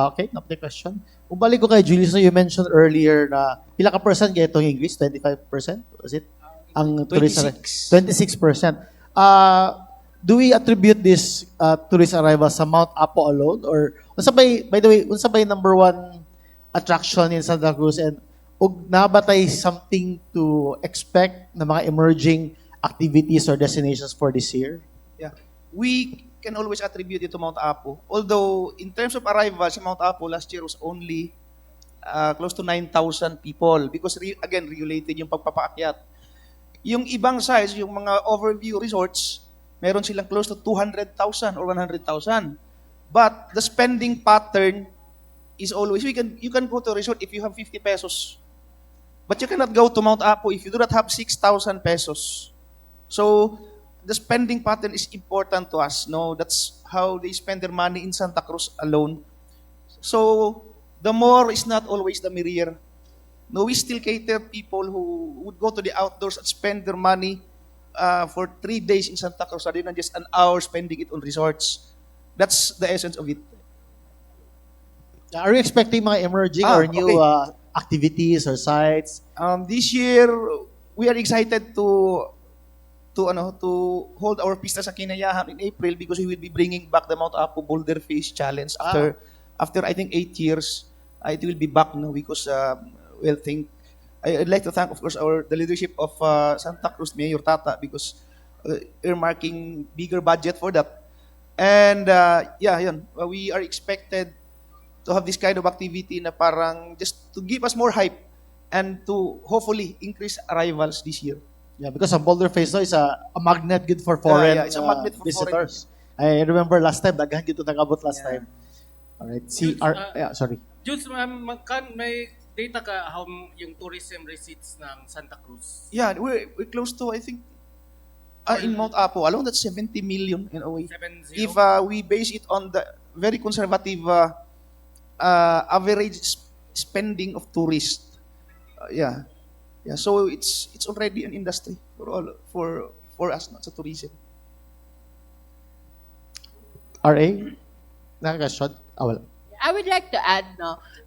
Okay, next question. Balik ko kay Julie, so you mentioned earlier na pila ka percent kaya itong English? 25%? Was it? Ang 26. 26%. Do we attribute this tourist arrival sa Mount Apo alone? Or, by the way, unsa bay number one attraction in Santa Cruz? And nabatay something to expect na mga emerging activities or destinations for this year? Yeah. We can always attribute it to Mount Apo. Although, in terms of arrivals, Mount Apo last year was only close to 9,000 people because, again, regulated yung pagpapaakyat. Yung ibang size, yung mga overview resorts, meron silang close to 200,000 or 100,000. But the spending pattern is always, you can go to a resort if you have 50 pesos. But you cannot go to Mount Apo if you do not have 6,000 pesos. So, the spending pattern is important to us. No, that's how they spend their money in Santa Cruz alone. So, the more is not always the merrier. No, we still cater people who would go to the outdoors and spend their money for 3 days in Santa Cruz rather than just an hour spending it on resorts. That's the essence of it. Are you expecting mga emerging or new okay. Activities or sites? This year, we are excited to hold our Pista sa Kinayahan in April because we will be bringing back the Mount Apo Boulder Face Challenge after I think 8 years. It will be back no because I'd like to thank of course the leadership of Santa Cruz Mayor Tata because earmarking bigger budget for that. And we are expected to have this kind of activity na parang just to give us more hype and to hopefully increase arrivals this year. Yeah, because ang Boulder Face is a magnet good for foreign it's a magnet for visitors. I remember last time, daghan gito nag-abot last time. Alright, sorry. Jules, may data ka how yung tourism receipts ng Santa Cruz? Yeah, we're close to, I think, in Mount Apo alone, that's 70 million in a way. 70? If we base it on the very conservative average spending of tourists. Yeah, so it's already an industry for us, not sa tourism. RA? Nakaka-shot? Wala. I would like to add,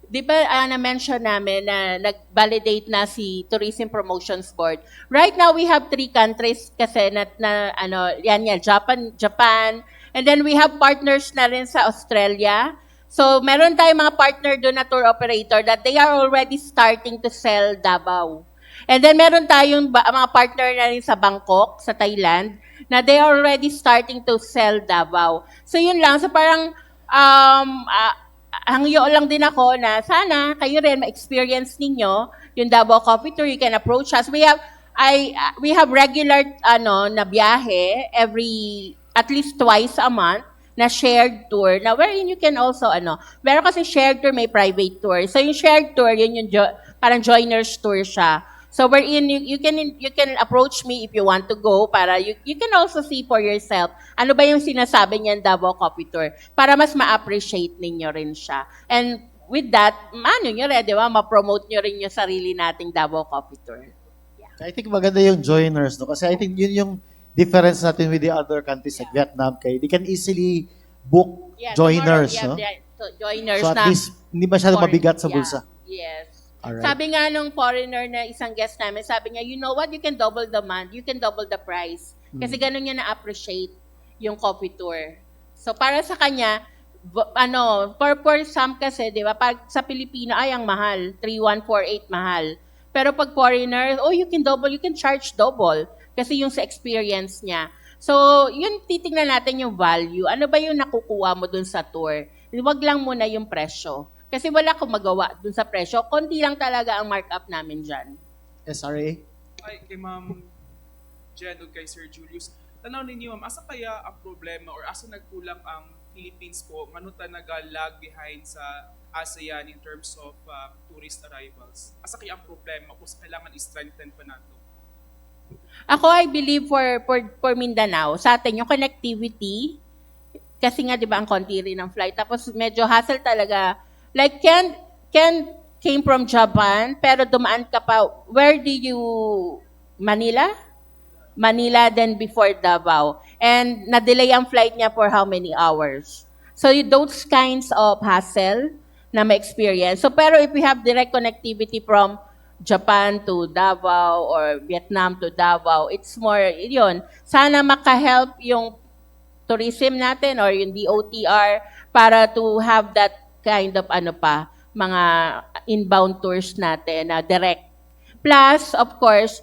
di ba na-mention namin na nag-validate na si Tourism Promotions Board. Right now, we have 3 countries kasi Japan, and then we have partners na rin sa Australia. So, meron tayong mga partner doon na tour operator that they are already starting to sell Davao. And then, meron tayong mga partner na rin sa Bangkok, sa Thailand, na they are already starting to sell Davao. So, yun lang. So, parang, hangyo lang din ako na sana kayo rin ma-experience ninyo yung Davao Coffee Tour. You can approach us. We have regular na biyahe at least twice a month. na shared tour, na wherein you can also, meron kasi shared tour, may private tour. So yung shared tour, yun yung parang joiner's tour siya. So wherein you can approach me if you want to go para you can also see for yourself ano ba yung sinasabi niyan Davao Coffee Tour para mas ma-appreciate ninyo rin siya. And with that, nyo rin, di ba? Ma-promote nyo rin yung sarili nating Davao Coffee Tour. I think maganda yung joiners, no? Kasi I think yun yung difference natin with the other countries like Vietnam. Kay they can easily book joiners, no? Joiners So at na least, hindi masyadong foreign- mabigat sa bulsa. Yes. Alright. Sabi nga nung foreigner na isang guest namin, sabi niya, you know what, you can double the month, you can double the price. Kasi ganun niya na-appreciate yung coffee tour. So para sa kanya, for some kasi, di ba, pag sa Pilipino, ay ang mahal, 3,148 mahal. Pero pag foreigner, you can charge double. Kasi yung sa experience niya. So, yun, titingnan natin yung value. Ano ba yung nakukuha mo dun sa tour? Huwag lang muna yung presyo. Kasi wala akong magawa dun sa presyo. Konti lang talaga ang markup namin dyan. SRA? Ay, kay Ma'am Jen o kay Sir Julius, tanaw ninyo, ma'am, asa kaya ang problema or asa nagkulang ang Philippines po, ngano ta nag-lag behind sa ASEAN in terms of tourist arrivals? Asa kaya ang problema kung kailangan i-strengthen pa nato? Ako, I believe for Mindanao, sa atin, yung connectivity, kasi nga, di ba, ang konti rin ng flight. Tapos, medyo hassle talaga. Like, Ken came from Japan, pero dumaan ka pa, where do you, Manila? Manila, then before Davao. And na-delay ang flight niya for how many hours? So, those kinds of hassle na ma-experience. So, pero if we have direct connectivity from Japan to Davao or Vietnam to Davao, it's more, yun, sana makahelp yung tourism natin or yung DOTR para to have that kind of mga inbound tours natin na direct. Plus, of course,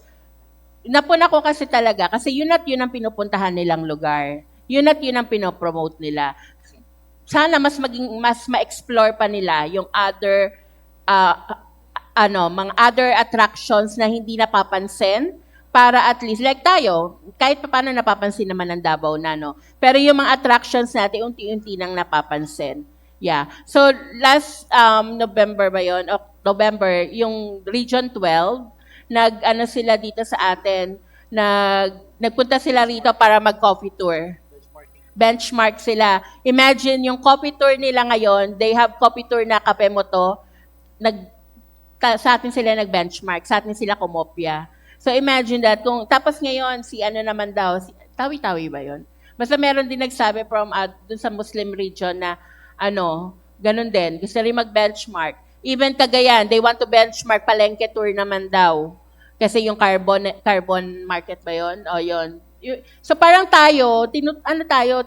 napuna ko kasi talaga, kasi yun at yun ang pinupuntahan nilang lugar. Yun at yun ang pinopromote nila. Sana mas ma-explore pa nila yung other mga other attractions na hindi napapansin para at least, like tayo, kahit paano napapansin naman ng Davao na, no? Pero yung mga attractions natin, unti-unti nang napapansin. Yeah. So, last November ba yun? November, yung Region 12, sila dito sa atin, nagpunta sila rito para mag-coffee tour. Benchmark sila. Imagine, yung coffee tour nila ngayon, they have coffee tour na Kape Moto, sa atin sila nag-benchmark, sa atin sila kumopya. So imagine that, tapos ngayon, Tawi-Tawi ba yun? Basta meron din nagsabi from dun sa Muslim region na, ganun din, gusto rin mag-benchmark. Even Cagayan, they want to benchmark Palengke tour naman daw. Kasi yung carbon market ba yun? O yun. So parang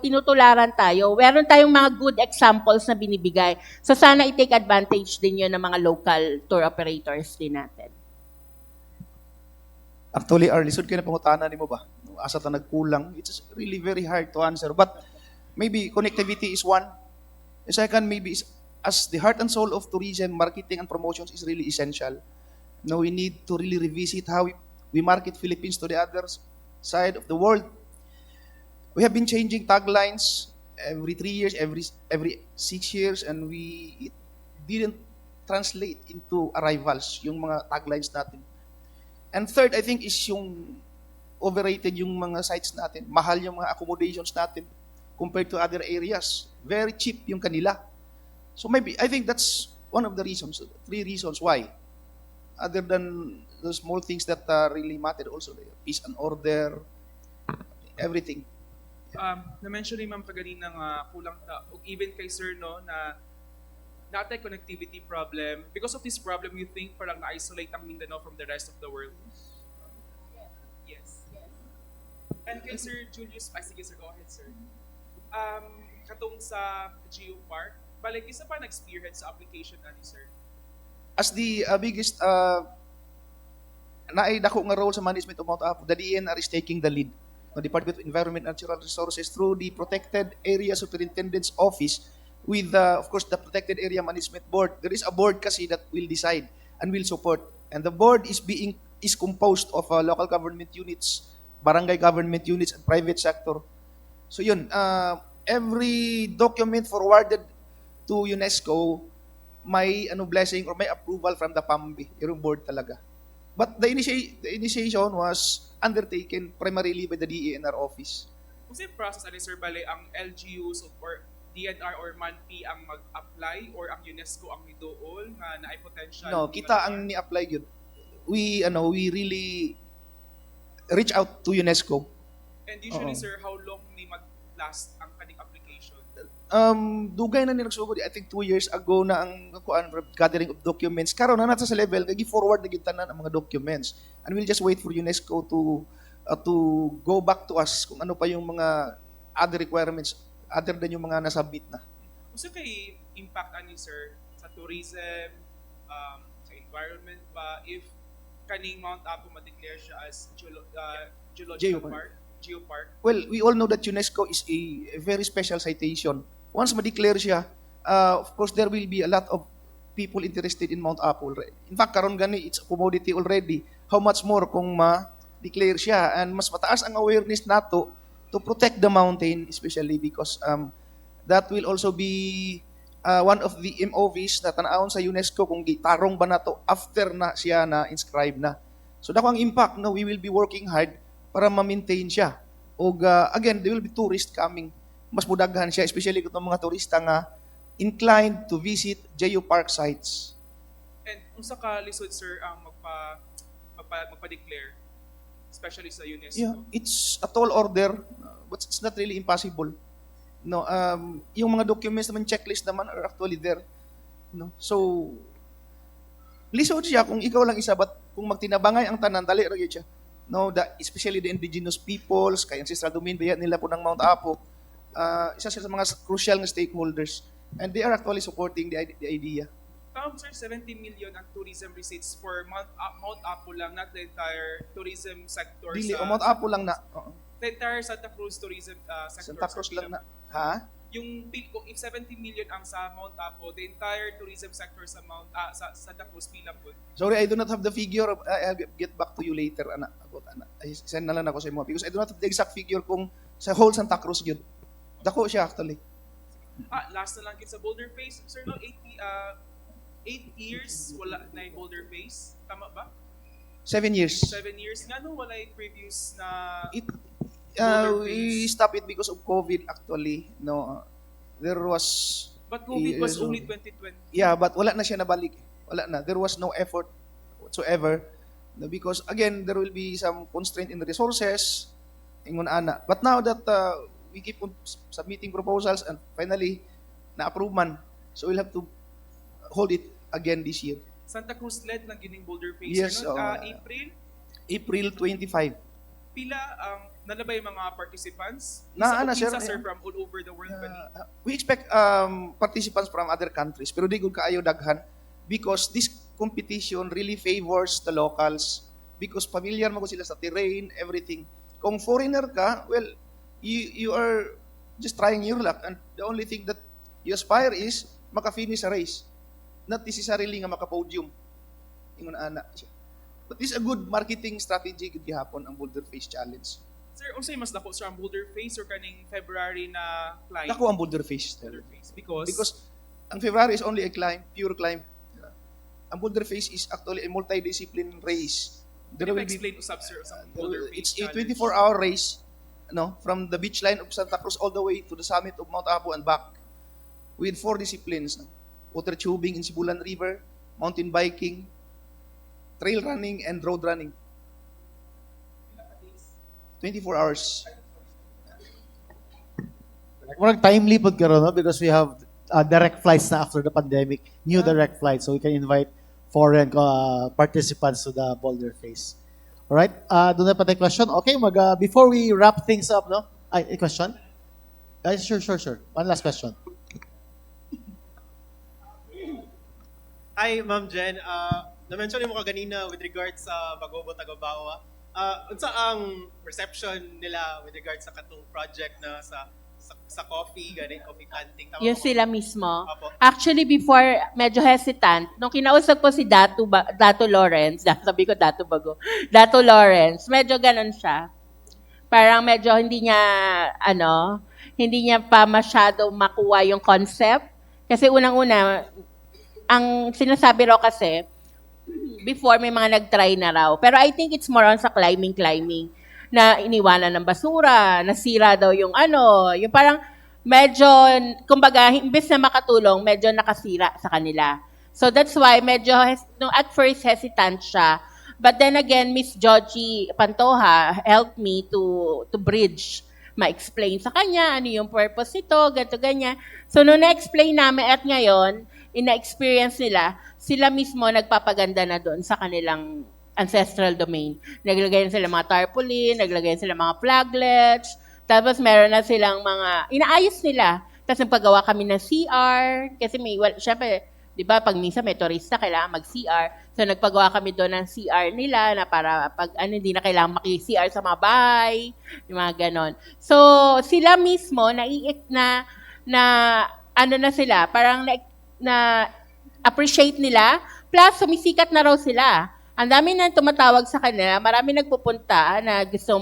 tinutularan tayo. Meron tayong mga good examples na binibigay. So sana i-take advantage din yun ng mga local tour operators din natin. Actually, lisod kayo na pangutana ni mo ba? Asa ta nagkulang? It's really very hard to answer. But maybe connectivity is one. The second, maybe is, as the heart and soul of tourism, marketing and promotions is really essential. Now we need to really revisit how we market Philippines to the other side of the world. We have been changing taglines every 3 years, every 6 years, and it didn't translate into arrivals, yung mga taglines natin. And third, I think, is yung overrated yung mga sites natin. Mahal yung mga accommodations natin compared to other areas. Very cheap yung kanila. So maybe, I think that's one of the reasons, 3 reasons why. Other than the small things that really matter also, the peace and order, everything. Na-mention ni Ma'am kaganina nga kulang even kay Sir no na natay connectivity problem. Because of this problem, you think parang na-isolate ang Mindanao from the rest of the world? Yes. And kay Sir Julius, sige sir, go ahead sir. Katong sa Geopark, balik isa pa nag-spearhead sa application na ni sir. As the biggest naidako nga role sa management of Mount Apo, the DENR is taking the lead. The Department of Environment and Natural Resources through the Protected Area Superintendent's Office with, of course, the Protected Area Management Board. There is a board kasi that will decide and will support. And the board is composed of local government units, barangay government units, and private sector. So yun, every document forwarded to UNESCO may blessing or may approval from the PAMBI, yung board talaga. But the initiation was undertaken primarily by the DENR office. Kung sa process, ano sir, bale, ang LGUs or DNR or MANPI ang mag-apply or ang UNESCO ang nidool nga na ay potential? No, kita ang ni-apply yun. We really reach out to UNESCO. And usually, Oo. sir, how long ni mag-last ang kaning application? Dugay na ni nagsugod, I think 2 years ago na ang gathering of documents. Karon na nato sa level, kaya forward na gintanan ang mga documents. And we'll just wait for UNESCO to go back to us kung ano pa yung mga other requirements other than yung mga nasubmit na. Kung sa kay impact ani sir sa tourism, sa environment ba, if kaning Mount Apo ma-declare siya as geological Geopark. geopark? Well, we all know that UNESCO is a very special citation. Once ma-declare siya, of course, there will be a lot of people interested in Mount Apo. In fact, karon gani, it's a commodity already. How much more kung ma-declare siya? And mas mataas ang awareness nato to protect the mountain, especially because that will also be one of the MOVs na tanawon sa UNESCO kung gitarong ba nato after na siya na-inscribe na. So dako ang impact na we will be working hard para ma-maintain siya. O again, there will be tourists coming. Mas mudaghan siya, especially kung mga turista nga inclined to visit geopark sites. And kung sa kalisod sir ang magpa-declare, especially sa UNESCO? Yeah, it's a tall order, but it's not really impossible. No, yung mga documents naman, checklist naman are actually there. No, so lisod siya kung ikaw lang isa, but kung magtinabangay ang tanan, dali ra gyud siya. No, especially the indigenous peoples, kay ancestral domain ba nila po ng Mount Apo. Isa sila sa mga crucial na stakeholders, and they are actually supporting the idea. Sir, 70 million ang tourism receipts for Mount Apo lang, not the entire tourism sector. Dili, o Mount Apo lang na. The entire Santa Cruz tourism sector. Santa Cruz lang na. Ha? Yung kung if 70 million ang sa Mount Apo, the entire tourism sector sa sa Santa Cruz pila po. Sorry, I do not have the figure. I'll get back to you later, ana. About ana. I send na lang ako sa imo because I do not have the exact figure kung sa whole Santa Cruz yun. Dako siya actually. Last na lang sa Boulder Face. Sir, no, 8 years wala na yung Boulder Face. Tama ba? 7 years. 7 years. Nga no, wala yung previous na... We stopped it because of COVID actually. No, there was... But COVID was only 2020. Yeah, but wala na siya nabalik. Wala na. There was no effort whatsoever. No, because again, there will be some constraint in the resources. Ingon ana. But now that we keep on submitting proposals and finally na-approve man, so we'll have to hold it again this year. Santa Cruz led ng gining Boulder Face. Yes, Ano, April? April 25. Pila ang nalabay mga participants? Sir, Sir, from all over the world. We expect participants from other countries, pero di gud kaayo daghan because this competition really favors the locals because familiar mo sila sa terrain, everything. Kung foreigner ka, well, you are just trying your luck and the only thing that you aspire is maka-finish a race. Not necessarily nga maka-podium. Ingon ana siya. But this is a good marketing strategy gid gihapon ang Boulder Face Challenge. Sir, unsay mas dako sa ang Boulder Face or kaning February na climb? Dako ang Boulder Face. Boulder Face because Ang February is only a climb, pure climb. Ang Boulder Face is actually a multidiscipline race. Can you explain usab sir sa Boulder Face It's a challenge? 24-hour race, from the beach line of Santa Cruz all the way to the summit of Mount Apo and back, with 4 disciplines: water tubing in Sibulan River, mountain biking, trail running, and road running. 24 hours. Murag timely pod karon no because we have direct flights na after the pandemic, new direct flights, so we can invite foreign participants to the Boulder Face. All right? Do na pa tayo question? Okay, before we wrap things up, no? Ay, a question? Sure. One last question. Hi, Ma'am Jen. Na-mention mo ka ganina with regards sa Bagobo Tagabawa. Unsa ang reception nila with regards sa katong project na sa coffee, coffee planting? Tama Yun ba? sila mismo. Apo. Actually, before, medyo hesitant. Nung kinausap ko si Dato Lawrence, sabi ko Dato Lawrence, medyo ganun siya. Parang medyo hindi niya, hindi niya pa masyado makuha yung concept. Kasi unang-una, ang sinasabi raw kasi, before may mga nag-try na raw. Pero I think it's more on sa climbing, na iniwanan ng basura, nasira daw yung yung parang medyo, kumbaga, imbes na makatulong, medyo nakasira sa kanila. So that's why medyo, at first hesitant siya. But then again, Miss Georgie Pantoja helped me to bridge, ma-explain sa kanya ano yung purpose nito, ganito, ganyan. So nung na-explain namin at ngayon, ina-experience nila, sila mismo nagpapaganda na doon sa kanilang ancestral domain. Naglagay na sila mga tarpaulin, naglagay na sila mga flaglets, tapos meron na silang mga, inaayos nila. Tapos nagpagawa kami ng CR, kasi syempre, di ba, pag minsan may turista, kailangan mag-CR. So nagpagawa kami doon ng CR nila na para pag hindi na kailangan maki-CR sa mga bahay, yung mga ganon. So sila mismo, na sila, parang na appreciate nila, plus sumisikat na raw sila. Ang dami na tumatawag sa kanila, marami nagpupunta na gusto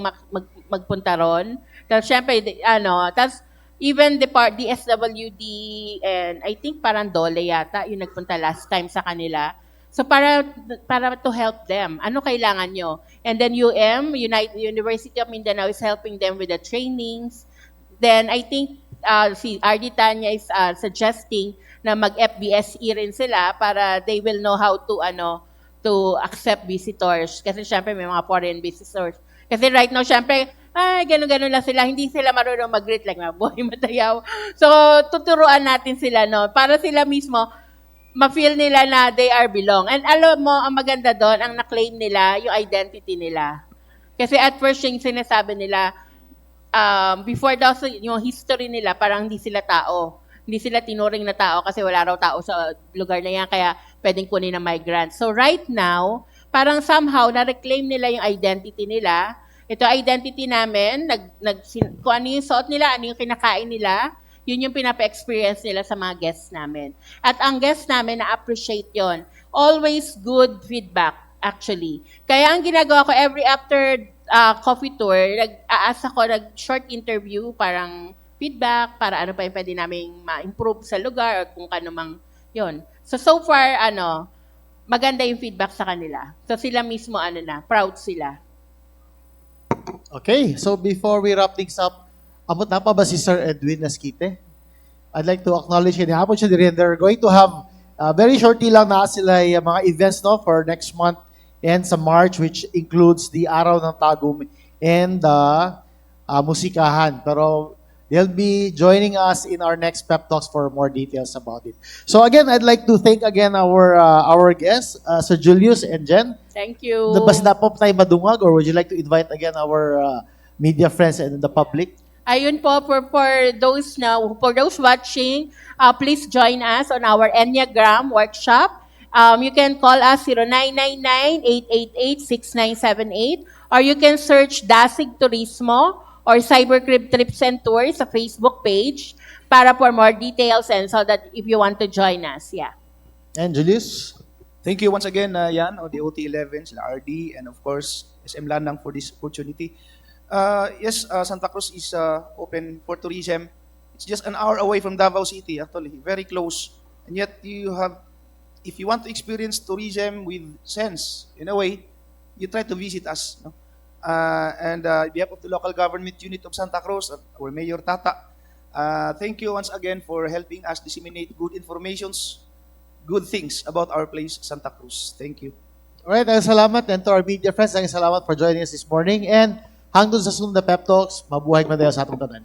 magpunta ron. Tapos syempre, tapos even the SWD and I think parang Dole yata, yung nagpunta last time sa kanila. So para to help them, ano kailangan nyo? And then University of Mindanao is helping them with the trainings. Then I think si RD Tanya is suggesting na mag-FBSE rin sila para they will know how to accept visitors. Kasi syempre may mga foreign visitors. Kasi right now, syempre, gano'n-gano'n lang sila. Hindi sila marunong mag-greet like mga boy matayaw. So, tuturuan natin sila, no? Para sila mismo, ma-feel nila na they are belong. And alam mo, ang maganda doon, ang na-claim nila, yung identity nila. Kasi at first, yung sinasabi nila, before daw yung history nila, parang hindi sila tao. Hindi sila tinuring na tao kasi wala raw tao sa lugar na yan, kaya pwedeng kunin ng migrant. So right now, parang somehow na-reclaim nila yung identity nila. Ito identity namin, kung ano yung suot nila, ano yung kinakain nila, yun yung pinapa-experience nila sa mga guests namin. At ang guests namin, na-appreciate yon. Always good feedback, actually. Kaya ang ginagawa ko, every after coffee tour, nag-aasa ko, short interview, parang feedback, para ano pa yung pwede namin ma-improve sa lugar, o kung ano mang yun. So far, maganda yung feedback sa kanila. So sila mismo, proud sila. Okay, so before we wrap things up, amot na pa ba si Sir Edwin Nasquite? I'd like to acknowledge him. Hapon siya din. They're going to have, very shortly lang na sila yung mga events for next month and sa March, which includes the Araw ng Tagum and the Musikahan. Pero they'll be joining us in our next pep talks for more details about it. So again, I'd like to thank again our guests, Sir Julius and Jen. Thank you. Bas na po tayo madungag, or would you like to invite again our media friends and the public? Ayun po, for those watching, please join us on our Enneagram workshop. You can call us 0999-888-6978, or you can search Dasig Turismo or Cybercrib Trips and Tours sa Facebook page para for more details and so that if you want to join us, yeah. And Julius? Thank you once again, Yan, o the OT11, sila RD, and of course, SM Lanang for this opportunity. Yes, Santa Cruz is open for tourism. It's just an hour away from Davao City, actually, very close. And yet, if you want to experience tourism with sense, in a way, you try to visit us. No? And on behalf of the local government unit of Santa Cruz, our Mayor Tata, thank you once again for helping us disseminate good informations, good things about our place, Santa Cruz. Thank you. Alright, salamat. And to our media friends, salamat for joining us this morning. And hanggang sa sunod na Pep Talks, mabuhay madayo sa atong tanan.